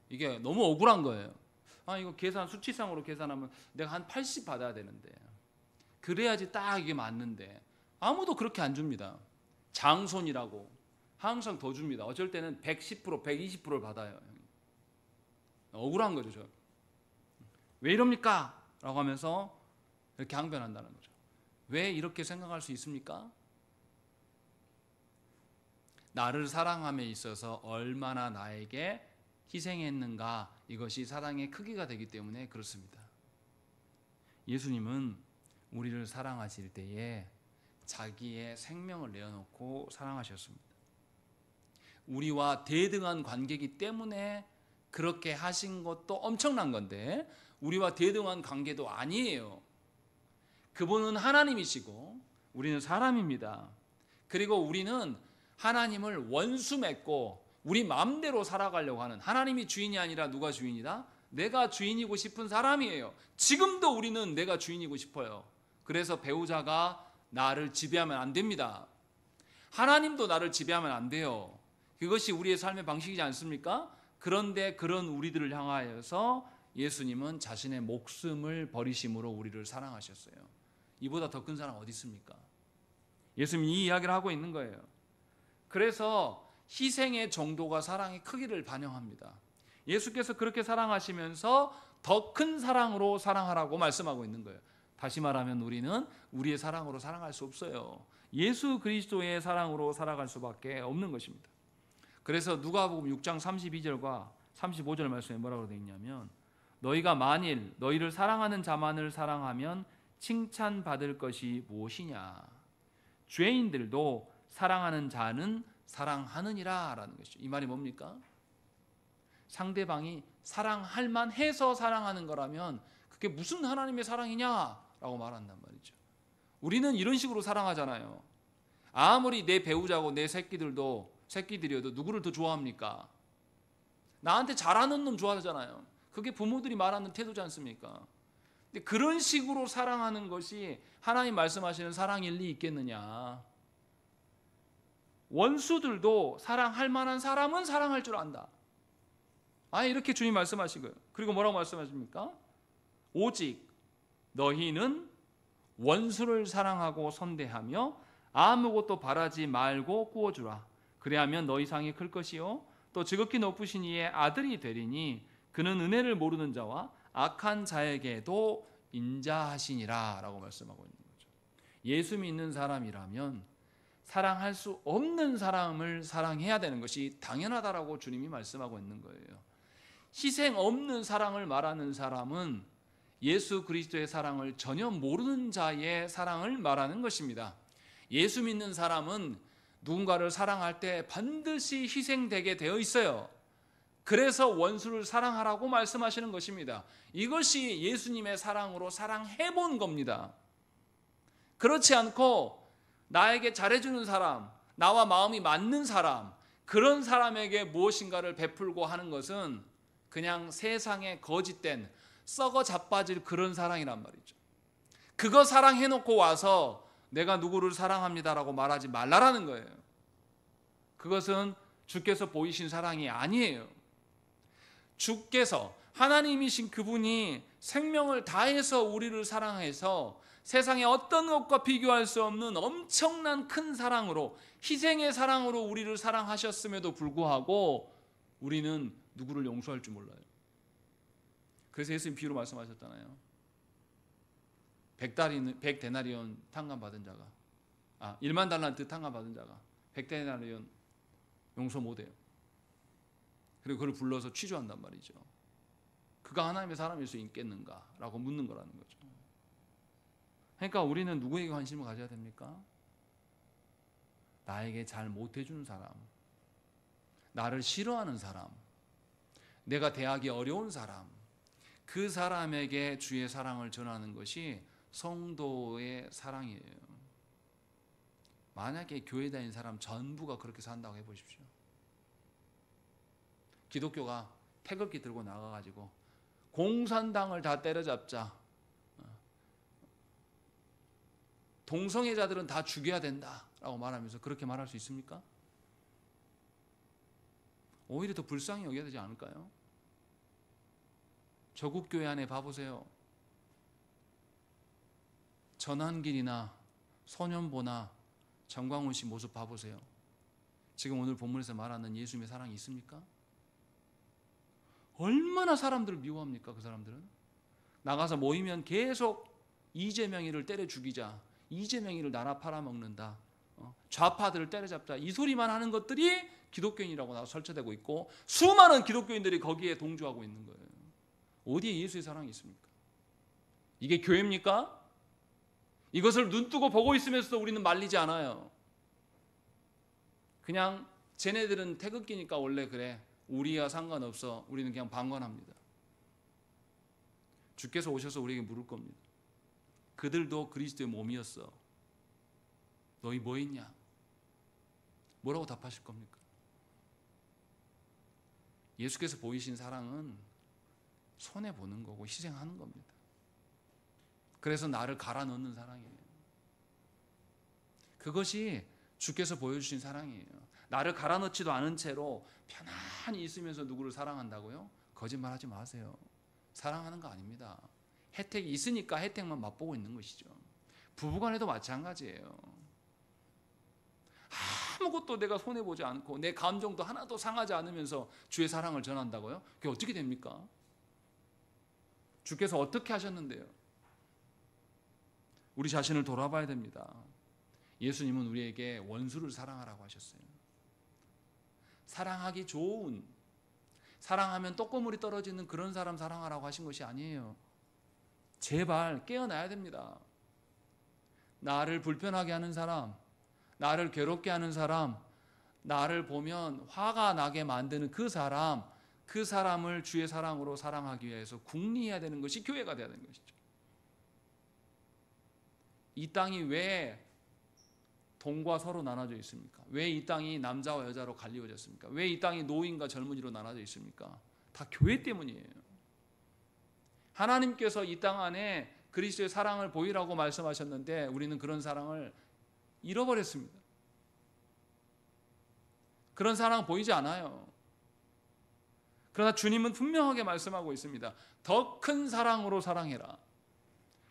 이게 너무 억울한 거예요. 이거 수치상으로 계산하면 내가 한 80 받아야 되는데, 그래야지 딱 이게 맞는데 아무도 그렇게 안 줍니다. 장손이라고 항상 더 줍니다. 어쩔 때는 110%, 120%를 받아요. 억울한 거죠. 저. 왜 이럽니까? 라고 하면서 이렇게 항변한다는 거죠. 왜 이렇게 생각할 수 있습니까? 나를 사랑함에 있어서 얼마나 나에게 희생했는가, 이것이 사랑의 크기가 되기 때문에 그렇습니다. 예수님은 우리를 사랑하실 때에 자기의 생명을 내어놓고 사랑하셨습니다. 우리와 대등한 관계이기 때문에 그렇게 하신 것도 엄청난 건데, 우리와 대등한 관계도 아니에요. 그분은 하나님이시고 우리는 사람입니다. 그리고 우리는 하나님을 원수 맺고 우리 마음대로 살아가려고 하는, 하나님이 주인이 아니라 누가 주인이다? 내가 주인이고 싶은 사람이에요. 지금도 우리는 내가 주인이고 싶어요. 그래서 배우자가 나를 지배하면 안 됩니다. 하나님도 나를 지배하면 안 돼요. 그것이 우리의 삶의 방식이지 않습니까? 그런데 그런 우리들을 향하여서 예수님은 자신의 목숨을 버리심으로 우리를 사랑하셨어요. 이보다 더 큰 사랑 어디 있습니까? 예수님이 이 이야기를 하고 있는 거예요. 그래서 희생의 정도가 사랑의 크기를 반영합니다. 예수께서 그렇게 사랑하시면서 더 큰 사랑으로 사랑하라고 말씀하고 있는 거예요. 다시 말하면 우리는 우리의 사랑으로 사랑할 수 없어요. 예수 그리스도의 사랑으로 살아갈 수밖에 없는 것입니다. 그래서 누가복음 6장 32절과 35절 말씀에 뭐라고 되어 있냐면, 너희가 만일 너희를 사랑하는 자만을 사랑하면 칭찬받을 것이 무엇이냐. 죄인들도 사랑하는 자는 사랑하느니라 라는 것이죠. 이 말이 뭡니까? 상대방이 사랑할 만해서 사랑하는 거라면 그게 무슨 하나님의 사랑이냐라고 말한단 말이죠. 우리는 이런 식으로 사랑하잖아요. 아무리 내 배우자고 내 새끼들이어도 누구를 더 좋아합니까? 나한테 잘하는 놈 좋아하잖아요. 그게 부모들이 말하는 태도지 않습니까? 근데 그런 식으로 사랑하는 것이 하나님 말씀하시는 사랑일 리 있겠느냐. 원수들도 사랑할 만한 사람은 사랑할 줄 안다. 이렇게 주님 말씀하신 거예요. 그리고 뭐라고 말씀하십니까? 오직 너희는 원수를 사랑하고 선대하며 아무것도 바라지 말고 구워주라. 그래야면 너희 상이 클 것이요 또 지극히 높으신 이의 아들이 되리니 그는 은혜를 모르는 자와 악한 자에게도 인자하시니라 라고 말씀하고 있는 거죠. 예수 믿는 사람이라면 사랑할 수 없는 사람을 사랑해야 되는 것이 당연하다라고 주님이 말씀하고 있는 거예요. 희생 없는 사랑을 말하는 사람은 예수 그리스도의 사랑을 전혀 모르는 자의 사랑을 말하는 것입니다. 예수 믿는 사람은 누군가를 사랑할 때 반드시 희생되게 되어 있어요. 그래서 원수를 사랑하라고 말씀하시는 것입니다. 이것이 예수님의 사랑으로 사랑해 본 겁니다. 그렇지 않고 나에게 잘해주는 사람, 나와 마음이 맞는 사람, 그런 사람에게 무엇인가를 베풀고 하는 것은 그냥 세상에 거짓된 썩어 자빠질 그런 사랑이란 말이죠. 그거 사랑해놓고 와서 내가 누구를 사랑합니다라고 말하지 말라라는 거예요. 그것은 주께서 보이신 사랑이 아니에요. 주께서 하나님이신 그분이 생명을 다해서 우리를 사랑해서 세상의 어떤 것과 비교할 수 없는 엄청난 큰 사랑으로, 희생의 사랑으로 우리를 사랑하셨음에도 불구하고 우리는 누구를 용서할 줄 몰라요. 그래서 예수님 비유로 말씀하셨잖아요. 100데나리온 탕감 받은 자가 1만 달란트 탕감 받은 자가 100데나리온 용서 못해요. 그리고 그를 불러서 취조한단 말이죠. 그가 하나님의 사람일 수 있겠는가? 라고 묻는 거라는 거죠. 그러니까 우리는 누구에게 관심을 가져야 됩니까? 나에게 잘 못해주는 사람, 나를 싫어하는 사람, 내가 대하기 어려운 사람, 그 사람에게 주의 사랑을 전하는 것이 성도의 사랑이에요. 만약에 교회 다니는 사람 전부가 그렇게 산다고 해보십시오. 기독교가 태극기 들고 나가가지고 공산당을 다 때려잡자, 동성애자들은 다 죽여야 된다라고 말하면서 그렇게 말할 수 있습니까? 오히려 더 불쌍히 여겨야 되지 않을까요? 저국 교회 안에 봐보세요. 전한길이나 손현보나 정광훈 씨 모습 봐보세요. 지금 오늘 본문에서 말하는 예수님의 사랑이 있습니까? 얼마나 사람들을 미워합니까? 그 사람들은 나가서 모이면 계속 이재명이를 때려 죽이자, 이재명이를 나라 팔아먹는다, 좌파들을 때려잡자 이 소리만 하는 것들이 기독교인이라고 나와 설치되고 있고 수많은 기독교인들이 거기에 동조하고 있는 거예요. 어디에 예수의 사랑이 있습니까? 이게 교회입니까? 이것을 눈뜨고 보고 있으면서도 우리는 말리지 않아요. 그냥 쟤네들은 태극기니까 원래 그래. 우리와 상관없어. 우리는 그냥 방관합니다. 주께서 오셔서 우리에게 물을 겁니다. 그들도 그리스도의 몸이었어. 너희 뭐 있냐? 뭐라고 답하실 겁니까? 예수께서 보이신 사랑은 손해보는 거고 희생하는 겁니다. 그래서 나를 갈아 넣는 사랑이에요. 그것이 주께서 보여주신 사랑이에요. 나를 갈아 넣지도 않은 채로 편안히 있으면서 누구를 사랑한다고요? 거짓말하지 마세요. 사랑하는 거 아닙니다. 혜택이 있으니까 혜택만 맛보고 있는 것이죠. 부부간에도 마찬가지예요. 아무것도 내가 손해보지 않고 내 감정도 하나도 상하지 않으면서 주의 사랑을 전한다고요? 그게 어떻게 됩니까? 주께서 어떻게 하셨는데요? 우리 자신을 돌아봐야 됩니다. 예수님은 우리에게 원수를 사랑하라고 하셨어요. 사랑하기 좋은, 사랑하면 떡고물이 떨어지는 그런 사람 사랑하라고 하신 것이 아니에요. 제발 깨어나야 됩니다. 나를 불편하게 하는 사람, 나를 괴롭게 하는 사람, 나를 보면 화가 나게 만드는 그 사람을 주의 사랑으로 사랑하기 위해서 국리해야 되는 것이 교회가 되어야 되는 것이죠. 이 땅이 왜 동과 서로 나눠져 있습니까? 왜 이 땅이 남자와 여자로 갈리워졌습니까? 왜 이 땅이 노인과 젊은이로 나눠져 있습니까? 다 교회 때문이에요. 하나님께서 이 땅 안에 그리스도의 사랑을 보이라고 말씀하셨는데 우리는 그런 사랑을 잃어버렸습니다. 그런 사랑 보이지 않아요. 그러나 주님은 분명하게 말씀하고 있습니다. 더 큰 사랑으로 사랑해라.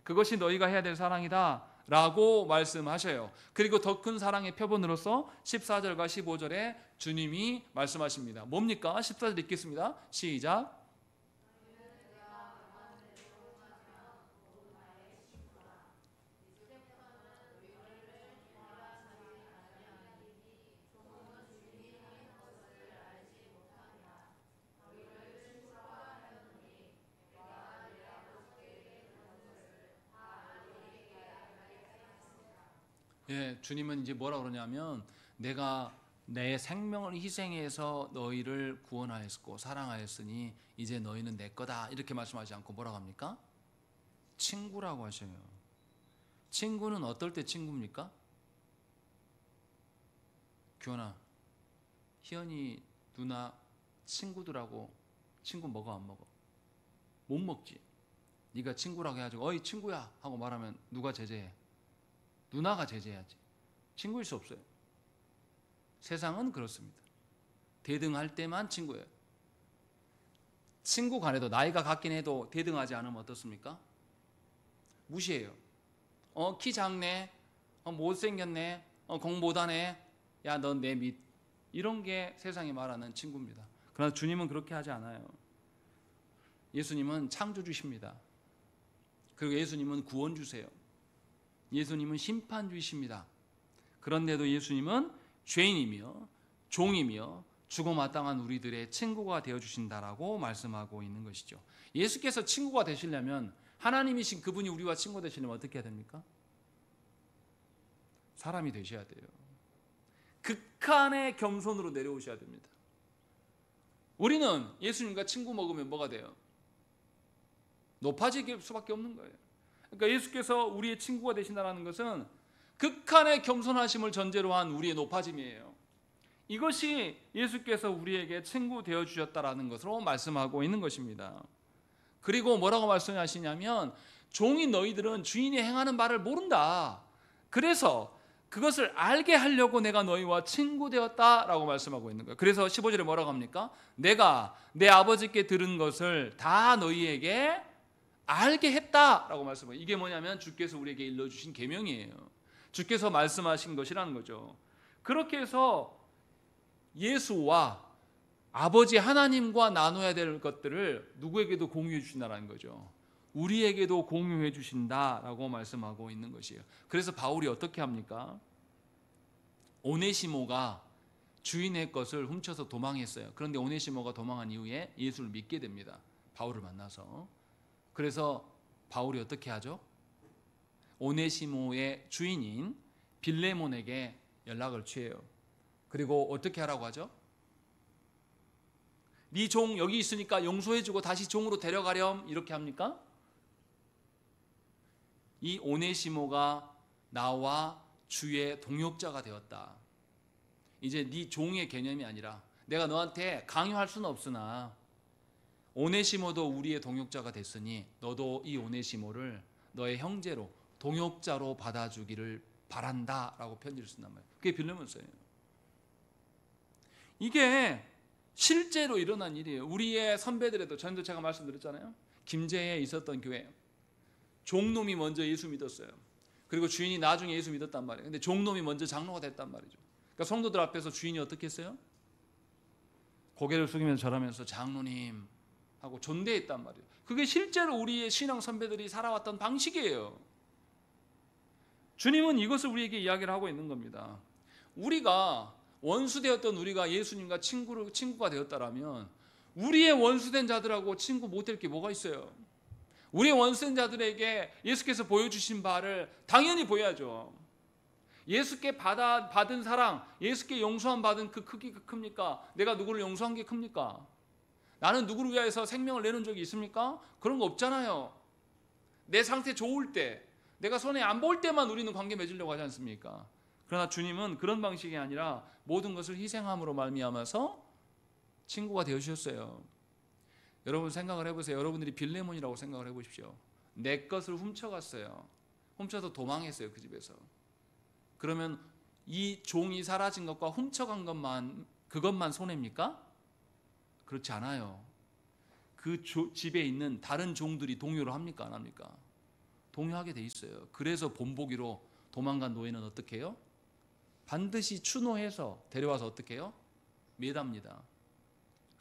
그것이 너희가 해야 될 사랑이다 라고 말씀하셔요. 그리고 더 큰 사랑의 표본으로서 14절과 15절에 주님이 말씀하십니다. 뭡니까? 14절 읽겠습니다. 시작. 예, 주님은 이제 뭐라 그러냐면 내가 내 생명을 희생해서 너희를 구원하였고 사랑하였으니 이제 너희는 내 거다 이렇게 말씀하지 않고 뭐라고 합니까? 친구라고 하셔요. 친구는 어떨 때 친구입니까? 규현아, 희연이 누나 친구들하고 친구 먹어 안 먹어? 못 먹지. 네가 친구라고 해가지고 어이 친구야 하고 말하면 누가 제재해? 누나가 제재해야지. 친구일 수 없어요. 세상은 그렇습니다. 대등할 때만 친구예요. 친구 간에도 나이가 같긴 해도 대등하지 않으면 어떻습니까? 무시해요. 키 작네, 못생겼네, 공 못하네, 야 넌 내 밑. 이런 게 세상이 말하는 친구입니다. 그러나 주님은 그렇게 하지 않아요. 예수님은 창조주십니다. 그리고 예수님은 구원주세요. 예수님은 심판주이십니다. 그런데도 예수님은 죄인이며 종이며 죽어마땅한 우리들의 친구가 되어주신다라고 말씀하고 있는 것이죠. 예수께서 친구가 되시려면 하나님이신 그분이 우리와 친구 되시려면 어떻게 해야 됩니까? 사람이 되셔야 돼요. 극한의 겸손으로 내려오셔야 됩니다. 우리는 예수님과 친구 먹으면 뭐가 돼요? 높아질 수밖에 없는 거예요. 그러니까 예수께서 우리의 친구가 되신다는 것은 극한의 겸손하심을 전제로 한 우리의 높아짐이에요. 이것이 예수께서 우리에게 친구 되어주셨다라는 것으로 말씀하고 있는 것입니다. 그리고 뭐라고 말씀하시냐면 종인 너희들은 주인이 행하는 바를 모른다. 그래서 그것을 알게 하려고 내가 너희와 친구 되었다라고 말씀하고 있는 거예요. 그래서 15절에 뭐라고 합니까? 내가 내 아버지께 들은 것을 다 너희에게 알게 했다라고 말씀해요. 이게 뭐냐면 주께서 우리에게 일러주신 계명이에요. 주께서 말씀하신 것이라는 거죠. 그렇게 해서 예수와 아버지 하나님과 나눠야 될 것들을 누구에게도 공유해 주신다는 거죠. 우리에게도 공유해 주신다라고 말씀하고 있는 것이에요. 그래서 바울이 어떻게 합니까? 오네시모가 주인의 것을 훔쳐서 도망했어요. 그런데 오네시모가 도망한 이후에 예수를 믿게 됩니다. 바울을 만나서. 그래서 바울이 어떻게 하죠? 오네시모의 주인인 빌레몬에게 연락을 취해요. 그리고 어떻게 하라고 하죠? 네 종 여기 있으니까 용서해주고 다시 종으로 데려가렴, 이렇게 합니까? 이 오네시모가 나와 주의 동역자가 되었다. 이제 네 종의 개념이 아니라 내가 너한테 강요할 수는 없으나 오네시모도 우리의 동역자가 됐으니 너도 이 오네시모를 너의 형제로, 동역자로 받아주기를 바란다 라고 편지를 쓴단 말이에요. 그게 빌레몬서예요. 이게 실제로 일어난 일이에요. 우리의 선배들에도, 전에도 제가 말씀드렸잖아요. 김제에 있었던 교회, 종놈이 먼저 예수 믿었어요. 그리고 주인이 나중에 예수 믿었단 말이에요. 근데 종놈이 먼저 장로가 됐단 말이죠. 그러니까 성도들 앞에서 주인이 어떻게 했어요? 고개를 숙이면서 절하면서 장로님 하고 존대했단 말이에요. 그게 실제로 우리의 신앙 선배들이 살아왔던 방식이에요. 주님은 이것을 우리에게 이야기를 하고 있는 겁니다. 우리가 원수되었던 우리가 예수님과 친구가 되었다라면 우리의 원수된 자들하고 친구 못될 게 뭐가 있어요? 우리의 원수된 자들에게 예수께서 보여주신 바를 당연히 보여야죠. 예수께 받은 사랑, 예수께 용서함 받은 그 크기가 큽니까? 내가 누구를 용서한 게 큽니까? 나는 누구를 위해서 생명을 내놓은 적이 있습니까? 그런 거 없잖아요. 내 상태 좋을 때, 내가 손해 안 볼 때만 우리는 관계 맺으려고 하지 않습니까? 그러나 주님은 그런 방식이 아니라 모든 것을 희생함으로 말미암아서 친구가 되어주셨어요. 여러분 생각을 해보세요. 여러분들이 빌레몬이라고 생각을 해보십시오. 내 것을 훔쳐갔어요. 훔쳐서 도망했어요, 그 집에서. 그러면 이 종이 사라진 것과 훔쳐간 그것만 손해입니까? 그렇지 않아요. 그 집에 있는 다른 종들이 동요를 합니까? 안 합니까? 동요하게 돼 있어요. 그래서 본보기로 도망간 노예는 어떻게 해요? 반드시 추노해서 데려와서 어떻게 해요? 매답니다.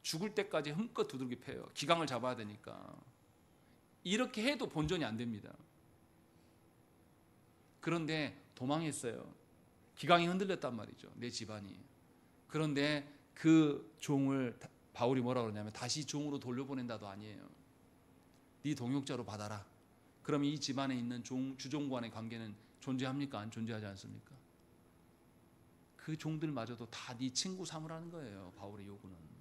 죽을 때까지 힘껏 두들겨 패요. 기강을 잡아야 되니까. 이렇게 해도 본전이 안 됩니다. 그런데 도망했어요. 기강이 흔들렸단 말이죠. 내 집안이. 그런데 그 종을 바울이 뭐라고 그러냐면 다시 종으로 돌려보낸다도 아니에요. 네 동역자로 받아라. 그럼 이 집안에 있는 주종과의 관계는 존재합니까? 안 존재하지 않습니까? 그 종들마저도 다 네 친구 삼으라는 거예요. 바울의 요구는.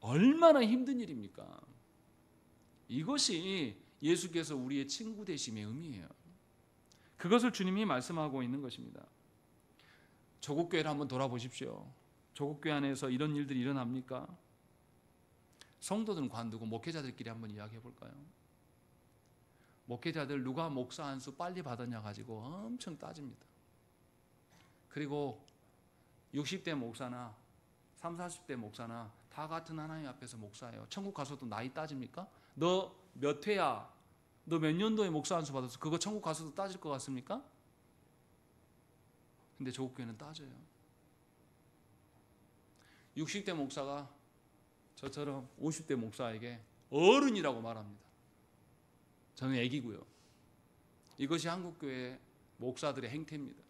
얼마나 힘든 일입니까? 이것이 예수께서 우리의 친구 되심의 의미예요. 그것을 주님이 말씀하고 있는 것입니다. 조국 교회를 한번 돌아보십시오. 조국 교회 안에서 이런 일들이 일어납니까? 성도들은 관두고 목회자들끼리 한번 이야기해 볼까요? 목회자들 누가 목사 안수 빨리 받았냐 가지고 엄청 따집니다. 그리고 60대 목사나 30, 40대 목사나 다 같은 하나님 앞에서 목사예요. 천국 가서도 나이 따집니까? 너 몇 회야? 너 몇 년도에 목사 안수 받았어? 그거 천국 가서도 따질 것 같습니까? 근데 조국교회는 따져요. 60대 목사가 저처럼 50대 목사에게 어른이라고 말합니다. 저는 애기고요. 이것이 한국교회 목사들의 행태입니다.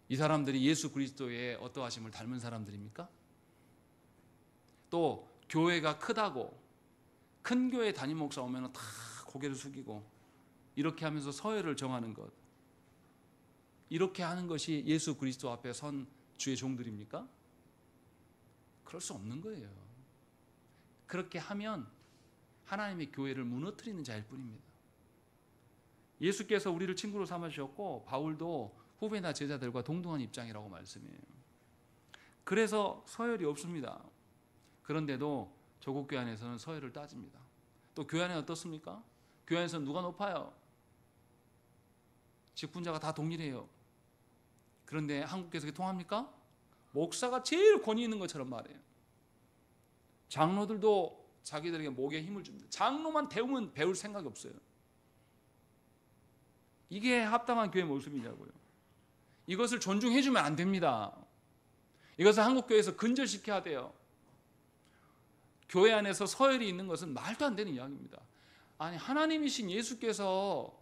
이 사람들이 예수 그리스도의 어떠하심을 닮은 사람들입니까? 또 교회가 크다고 큰 교회 담임 목사 오면 다 고개를 숙이고 이렇게 하면서 서열을 정하는 것, 이렇게 하는 것이 예수 그리스도 앞에 선 주의 종들입니까? 그럴 수 없는 거예요. 그렇게 하면 하나님의 교회를 무너뜨리는 자일 뿐입니다. 예수께서 우리를 친구로 삼으셨고 바울도 후배나 제자들과 동등한 입장이라고 말씀해요. 그래서 서열이 없습니다. 그런데도 조국교회 안에서는 서열을 따집니다. 또 교회 안에 어떻습니까? 교회 안에서는 누가 높아요? 직분자가 다 동일해요. 그런데 한국에서 그게 통합니까? 목사가 제일 권위 있는 것처럼 말해요. 장로들도 자기들에게 목에 힘을 줍니다. 장로만 배우면 배울 생각이 없어요. 이게 합당한 교회 모습이냐고요. 이것을 존중해주면 안 됩니다. 이것을 한국교회에서 근절시켜야 돼요. 교회 안에서 서열이 있는 것은 말도 안 되는 이야기입니다. 아니 하나님이신 예수께서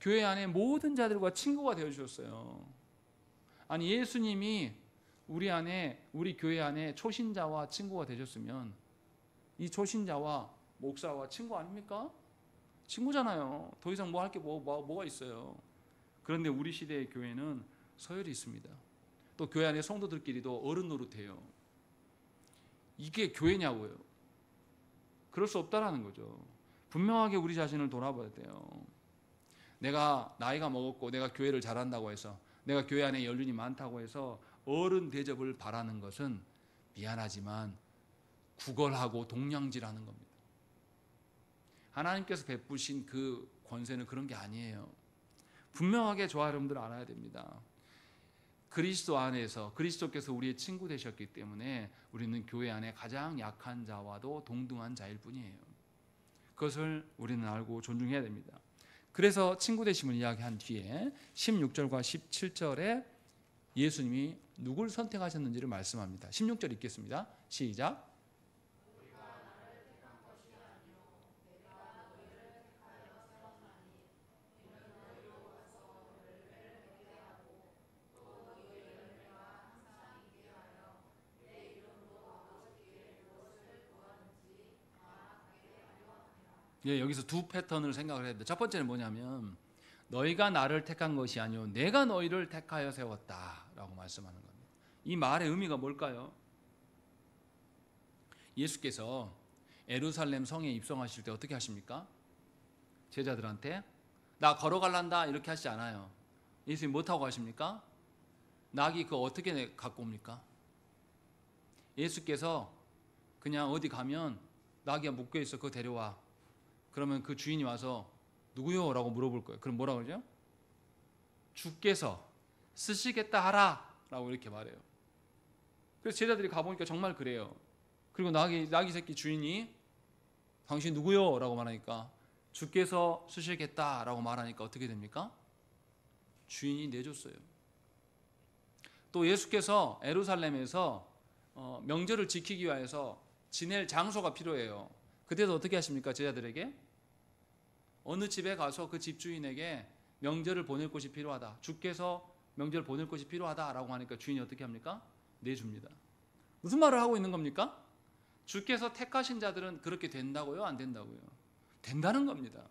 교회 안에 모든 자들과 친구가 되어 주셨어요. 아니 예수님이 우리 교회 안에 초신자와 친구가 되셨으면 이 초신자와 목사와 친구 아닙니까? 친구잖아요. 더 이상 뭐 할 게 뭐가 있어요. 그런데 우리 시대의 교회는 서열이 있습니다. 또 교회 안에 성도들끼리도 어른 노릇해요. 이게 교회냐고요. 그럴 수 없다라는 거죠. 분명하게 우리 자신을 돌아봐야 돼요. 내가 나이가 먹었고 내가 교회를 잘한다고 해서, 내가 교회 안에 연륜이 많다고 해서 어른 대접을 바라는 것은 미안하지만 구걸하고 동냥질하는 겁니다. 하나님께서 베푸신 그 권세는 그런 게 아니에요. 분명하게 저와 여러분들 알아야 됩니다. 그리스도 안에서 그리스도께서 우리의 친구 되셨기 때문에 우리는 교회 안에 가장 약한 자와도 동등한 자일 뿐이에요. 그것을 우리는 알고 존중해야 됩니다. 그래서 친구 되심을 이야기한 뒤에 16절과 17절에 예수님이 누굴 선택하셨는지를 말씀합니다. 16절 읽겠습니다. 시작. 예, 여기서 두 패턴을 생각을 해야 돼요. 첫 번째는 뭐냐면 너희가 나를 택한 것이 아니요 내가 너희를 택하여 세웠다라고 말씀하는 겁니다. 이 말의 의미가 뭘까요? 예수께서 예루살렘 성에 입성하실 때 어떻게 하십니까? 제자들한테 나 걸어갈란다 이렇게 하시지 않아요. 예수님 못하고 하십니까? 낙이 그거 어떻게 갖고 옵니까? 예수께서 그냥 어디 가면 낙이 묶여있어 그거 데려와. 그러면 그 주인이 와서 누구요? 라고 물어볼 거예요. 그럼 뭐라고 그러죠? 주께서 쓰시겠다 하라 라고 이렇게 말해요. 그래서 제자들이 가보니까 정말 그래요. 그리고 나귀 새끼 주인이 당신 누구요? 라고 말하니까 주께서 쓰시겠다 라고 말하니까 어떻게 됩니까? 주인이 내줬어요. 또 예수께서 예루살렘에서 명절을 지키기 위해서 지낼 장소가 필요해요. 그때도 어떻게 하십니까? 제자들에게 어느 집에 가서 그 집주인에게 명절을 보낼 곳이 필요하다. 주께서 명절을 보낼 곳이 필요하다라고 하니까 주인이 어떻게 합니까? 내줍니다. 무슨 말을 하고 있는 겁니까? 주께서 택하신 자들은 그렇게 된다고요? 안 된다고요? 된다는 겁니다.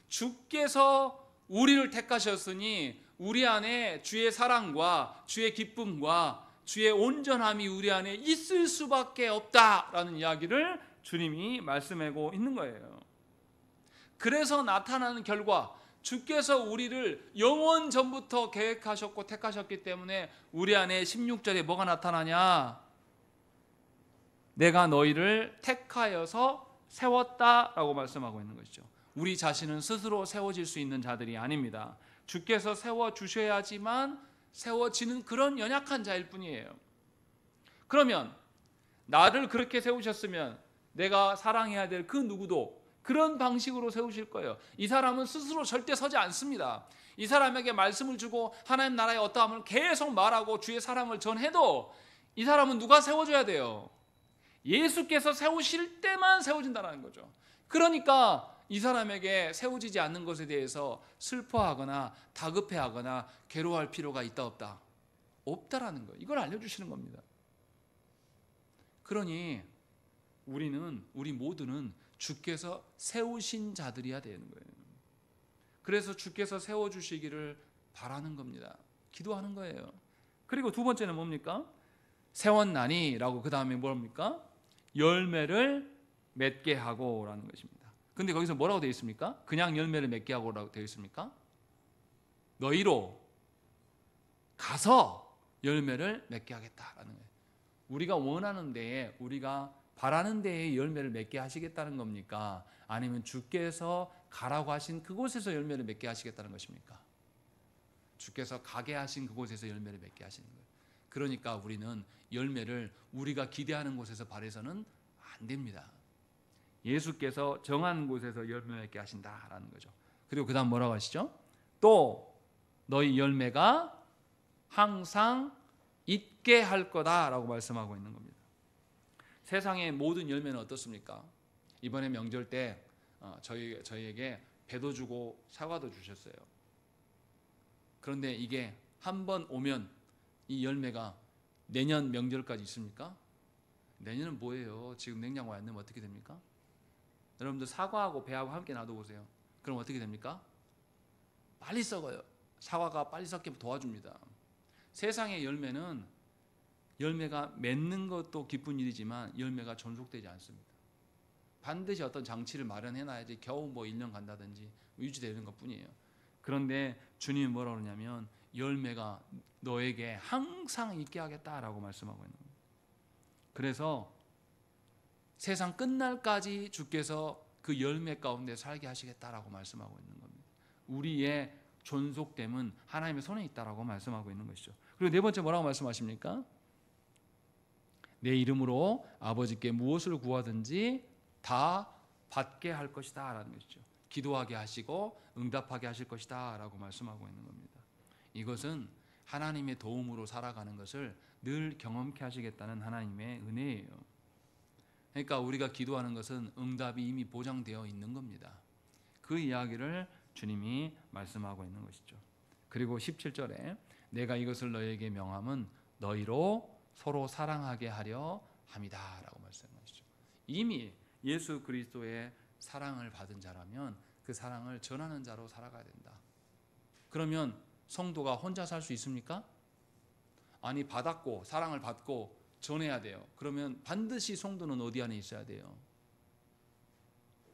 주께서 우리를 택하셨으니 우리 안에 주의 사랑과 주의 기쁨과 주의 온전함이 우리 안에 있을 수밖에 없다라는 이야기를 주님이 말씀하고 있는 거예요. 그래서 나타나는 결과, 주께서 우리를 영원 전부터 계획하셨고 택하셨기 때문에 우리 안에 16절에 뭐가 나타나냐? 내가 너희를 택하여서 세웠다라고 말씀하고 있는 것이죠. 우리 자신은 스스로 세워질 수 있는 자들이 아닙니다. 주께서 세워주셔야지만 세워지는 그런 연약한 자일 뿐이에요. 그러면 나를 그렇게 세우셨으면 내가 사랑해야 될 그 누구도 그런 방식으로 세우실 거예요. 이 사람은 스스로 절대 서지 않습니다. 이 사람에게 말씀을 주고 하나님 나라의 어떠함을 계속 말하고 주의 사랑을 전해도 이 사람은 누가 세워줘야 돼요? 예수께서 세우실 때만 세워진다는 거죠. 그러니까 이 사람에게 세워지지 않는 것에 대해서 슬퍼하거나 다급해하거나 괴로워할 필요가 있다 없다? 없다라는 거예요. 이걸 알려주시는 겁니다. 그러니 우리 모두는 주께서 세우신 자들이야 되는 거예요. 그래서 주께서 세워주시기를 바라는 겁니다. 기도하는 거예요. 그리고 두 번째는 뭡니까? 세웠나니 라고 그 다음에 뭡니까? 열매를 맺게 하고 라는 것입니다. 근데 거기서 뭐라고 되어 있습니까? 그냥 열매를 맺게 하고 라고 되어 있습니까? 너희로 가서 열매를 맺게 하겠다라는 거예요. 우리가 원하는 데에, 우리가 바라는 데에 열매를 맺게 하시겠다는 겁니까? 아니면 주께서 가라고 하신 그곳에서 열매를 맺게 하시겠다는 것입니까? 주께서 가게 하신 그곳에서 열매를 맺게 하시는 거예요. 그러니까 우리는 열매를 우리가 기대하는 곳에서 바라서는 안 됩니다. 예수께서 정한 곳에서 열매 맺게 하신다라는 거죠. 그리고 그 다음 뭐라고 하시죠? 또 너희 열매가 항상 있게 할 거다라고 말씀하고 있는 겁니다. 세상의 모든 열매는 어떻습니까? 이번에 명절 때 저희에게 배도 주고 사과도 주셨어요. 그런데 이게 한 번 오면 이 열매가 내년 명절까지 있습니까? 내년은 뭐예요? 지금 냉장고에 안 넣으면 어떻게 됩니까? 여러분들 사과하고 배하고 함께 놔둬보세요. 그럼 어떻게 됩니까? 빨리 썩어요. 사과가 빨리 썩게 도와줍니다. 세상의 열매는 열매가 맺는 것도 기쁜 일이지만 열매가 존속되지 않습니다. 반드시 어떤 장치를 마련해놔야지 겨우 뭐 1년 간다든지 유지되는 것뿐이에요. 그런데 주님이 뭐라고 그러냐면 열매가 너에게 항상 있게 하겠다라고 말씀하고 있는 겁니다. 그래서 세상 끝날까지 주께서 그 열매 가운데 살게 하시겠다라고 말씀하고 있는 겁니다. 우리의 존속됨은 하나님의 손에 있다라고 말씀하고 있는 것이죠. 그리고 네 번째 뭐라고 말씀하십니까? 내 이름으로 아버지께 무엇을 구하든지 다 받게 할 것이다 라는 것이죠. 기도하게 하시고 응답하게 하실 것이다 라고 말씀하고 있는 겁니다. 이것은 하나님의 도움으로 살아가는 것을 늘 경험케 하시겠다는 하나님의 은혜예요. 그러니까 우리가 기도하는 것은 응답이 이미 보장되어 있는 겁니다. 그 이야기를 주님이 말씀하고 있는 것이죠. 그리고 17절에 내가 이것을 너희에게 명함은 너희로 서로 사랑하게 하려 함이다 라고 말씀하시죠. 이미 예수 그리스도의 사랑을 받은 자라면 그 사랑을 전하는 자로 살아가야 된다. 그러면 성도가 혼자 살 수 있습니까? 아니, 받았고 사랑을 받고 전해야 돼요. 그러면 반드시 성도는 어디 안에 있어야 돼요?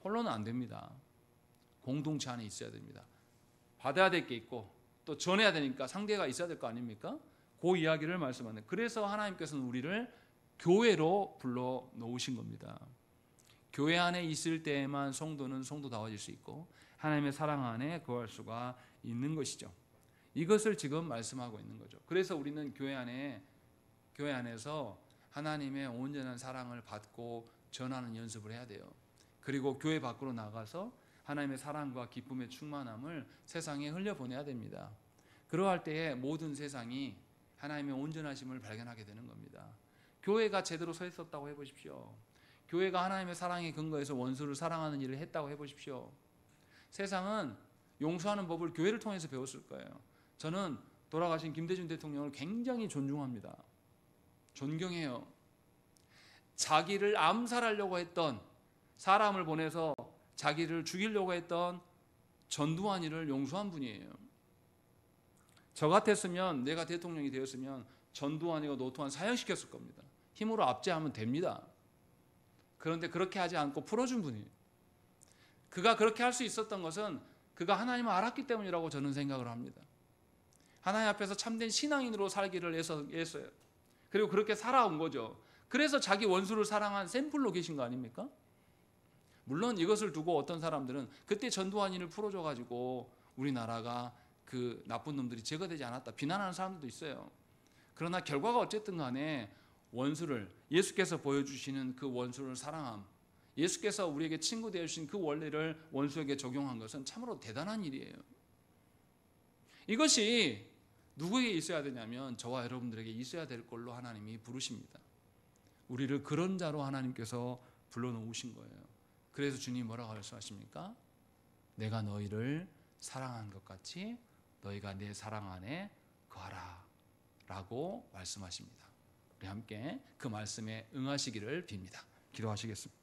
홀로는 안 됩니다. 공동체 안에 있어야 됩니다. 받아야 될 게 있고 또 전해야 되니까 상대가 있어야 될 거 아닙니까? 그 이야기를 말씀하는. 그래서 하나님께서는 우리를 교회로 불러 놓으신 겁니다. 교회 안에 있을 때에만 성도는 성도다워질 수 있고 하나님의 사랑 안에 거할 수가 있는 것이죠. 이것을 지금 말씀하고 있는 거죠. 그래서 우리는 교회 안에서 하나님의 온전한 사랑을 받고 전하는 연습을 해야 돼요. 그리고 교회 밖으로 나가서 하나님의 사랑과 기쁨의 충만함을 세상에 흘려보내야 됩니다. 그러할 때에 모든 세상이 하나님의 온전하심을 발견하게 되는 겁니다. 교회가 제대로 서 있었다고 해보십시오. 교회가 하나님의 사랑에 근거해서 원수를 사랑하는 일을 했다고 해보십시오. 세상은 용서하는 법을 교회를 통해서 배웠을 거예요. 저는 돌아가신 김대중 대통령을 굉장히 존중합니다. 존경해요. 자기를 암살하려고 했던 사람을 보내서 자기를 죽이려고 했던 전두환이를 용서한 분이에요. 저 같았으면, 내가 대통령이 되었으면 전두환이고 노토환 사형시켰을 겁니다. 힘으로 압제하면 됩니다. 그런데 그렇게 하지 않고 풀어준 분이에요. 그가 그렇게 할 수 있었던 것은 그가 하나님을 알았기 때문이라고 저는 생각을 합니다. 하나님 앞에서 참된 신앙인으로 살기를 했어요. 그리고 그렇게 살아온 거죠. 그래서 자기 원수를 사랑한 샘플로 계신 거 아닙니까? 물론 이것을 두고 어떤 사람들은 그때 전두환인을 풀어줘가지고 우리나라가 그 나쁜 놈들이 제거되지 않았다 비난하는 사람들도 있어요. 그러나 결과가 어쨌든 간에 원수를, 예수께서 보여주시는 그 원수를 사랑함, 예수께서 우리에게 친구 되어주신 그 원리를 원수에게 적용한 것은 참으로 대단한 일이에요. 이것이 누구에게 있어야 되냐면 저와 여러분들에게 있어야 될 걸로 하나님이 부르십니다. 우리를 그런 자로 하나님께서 불러놓으신 거예요. 그래서 주님이 뭐라고 말씀하십니까? 내가 너희를 사랑한 것 같이 너희가 내 사랑 안에 거하라 라고 말씀하십니다. 우리 함께 그 말씀에 응하시기를 빕니다. 기도하시겠습니다.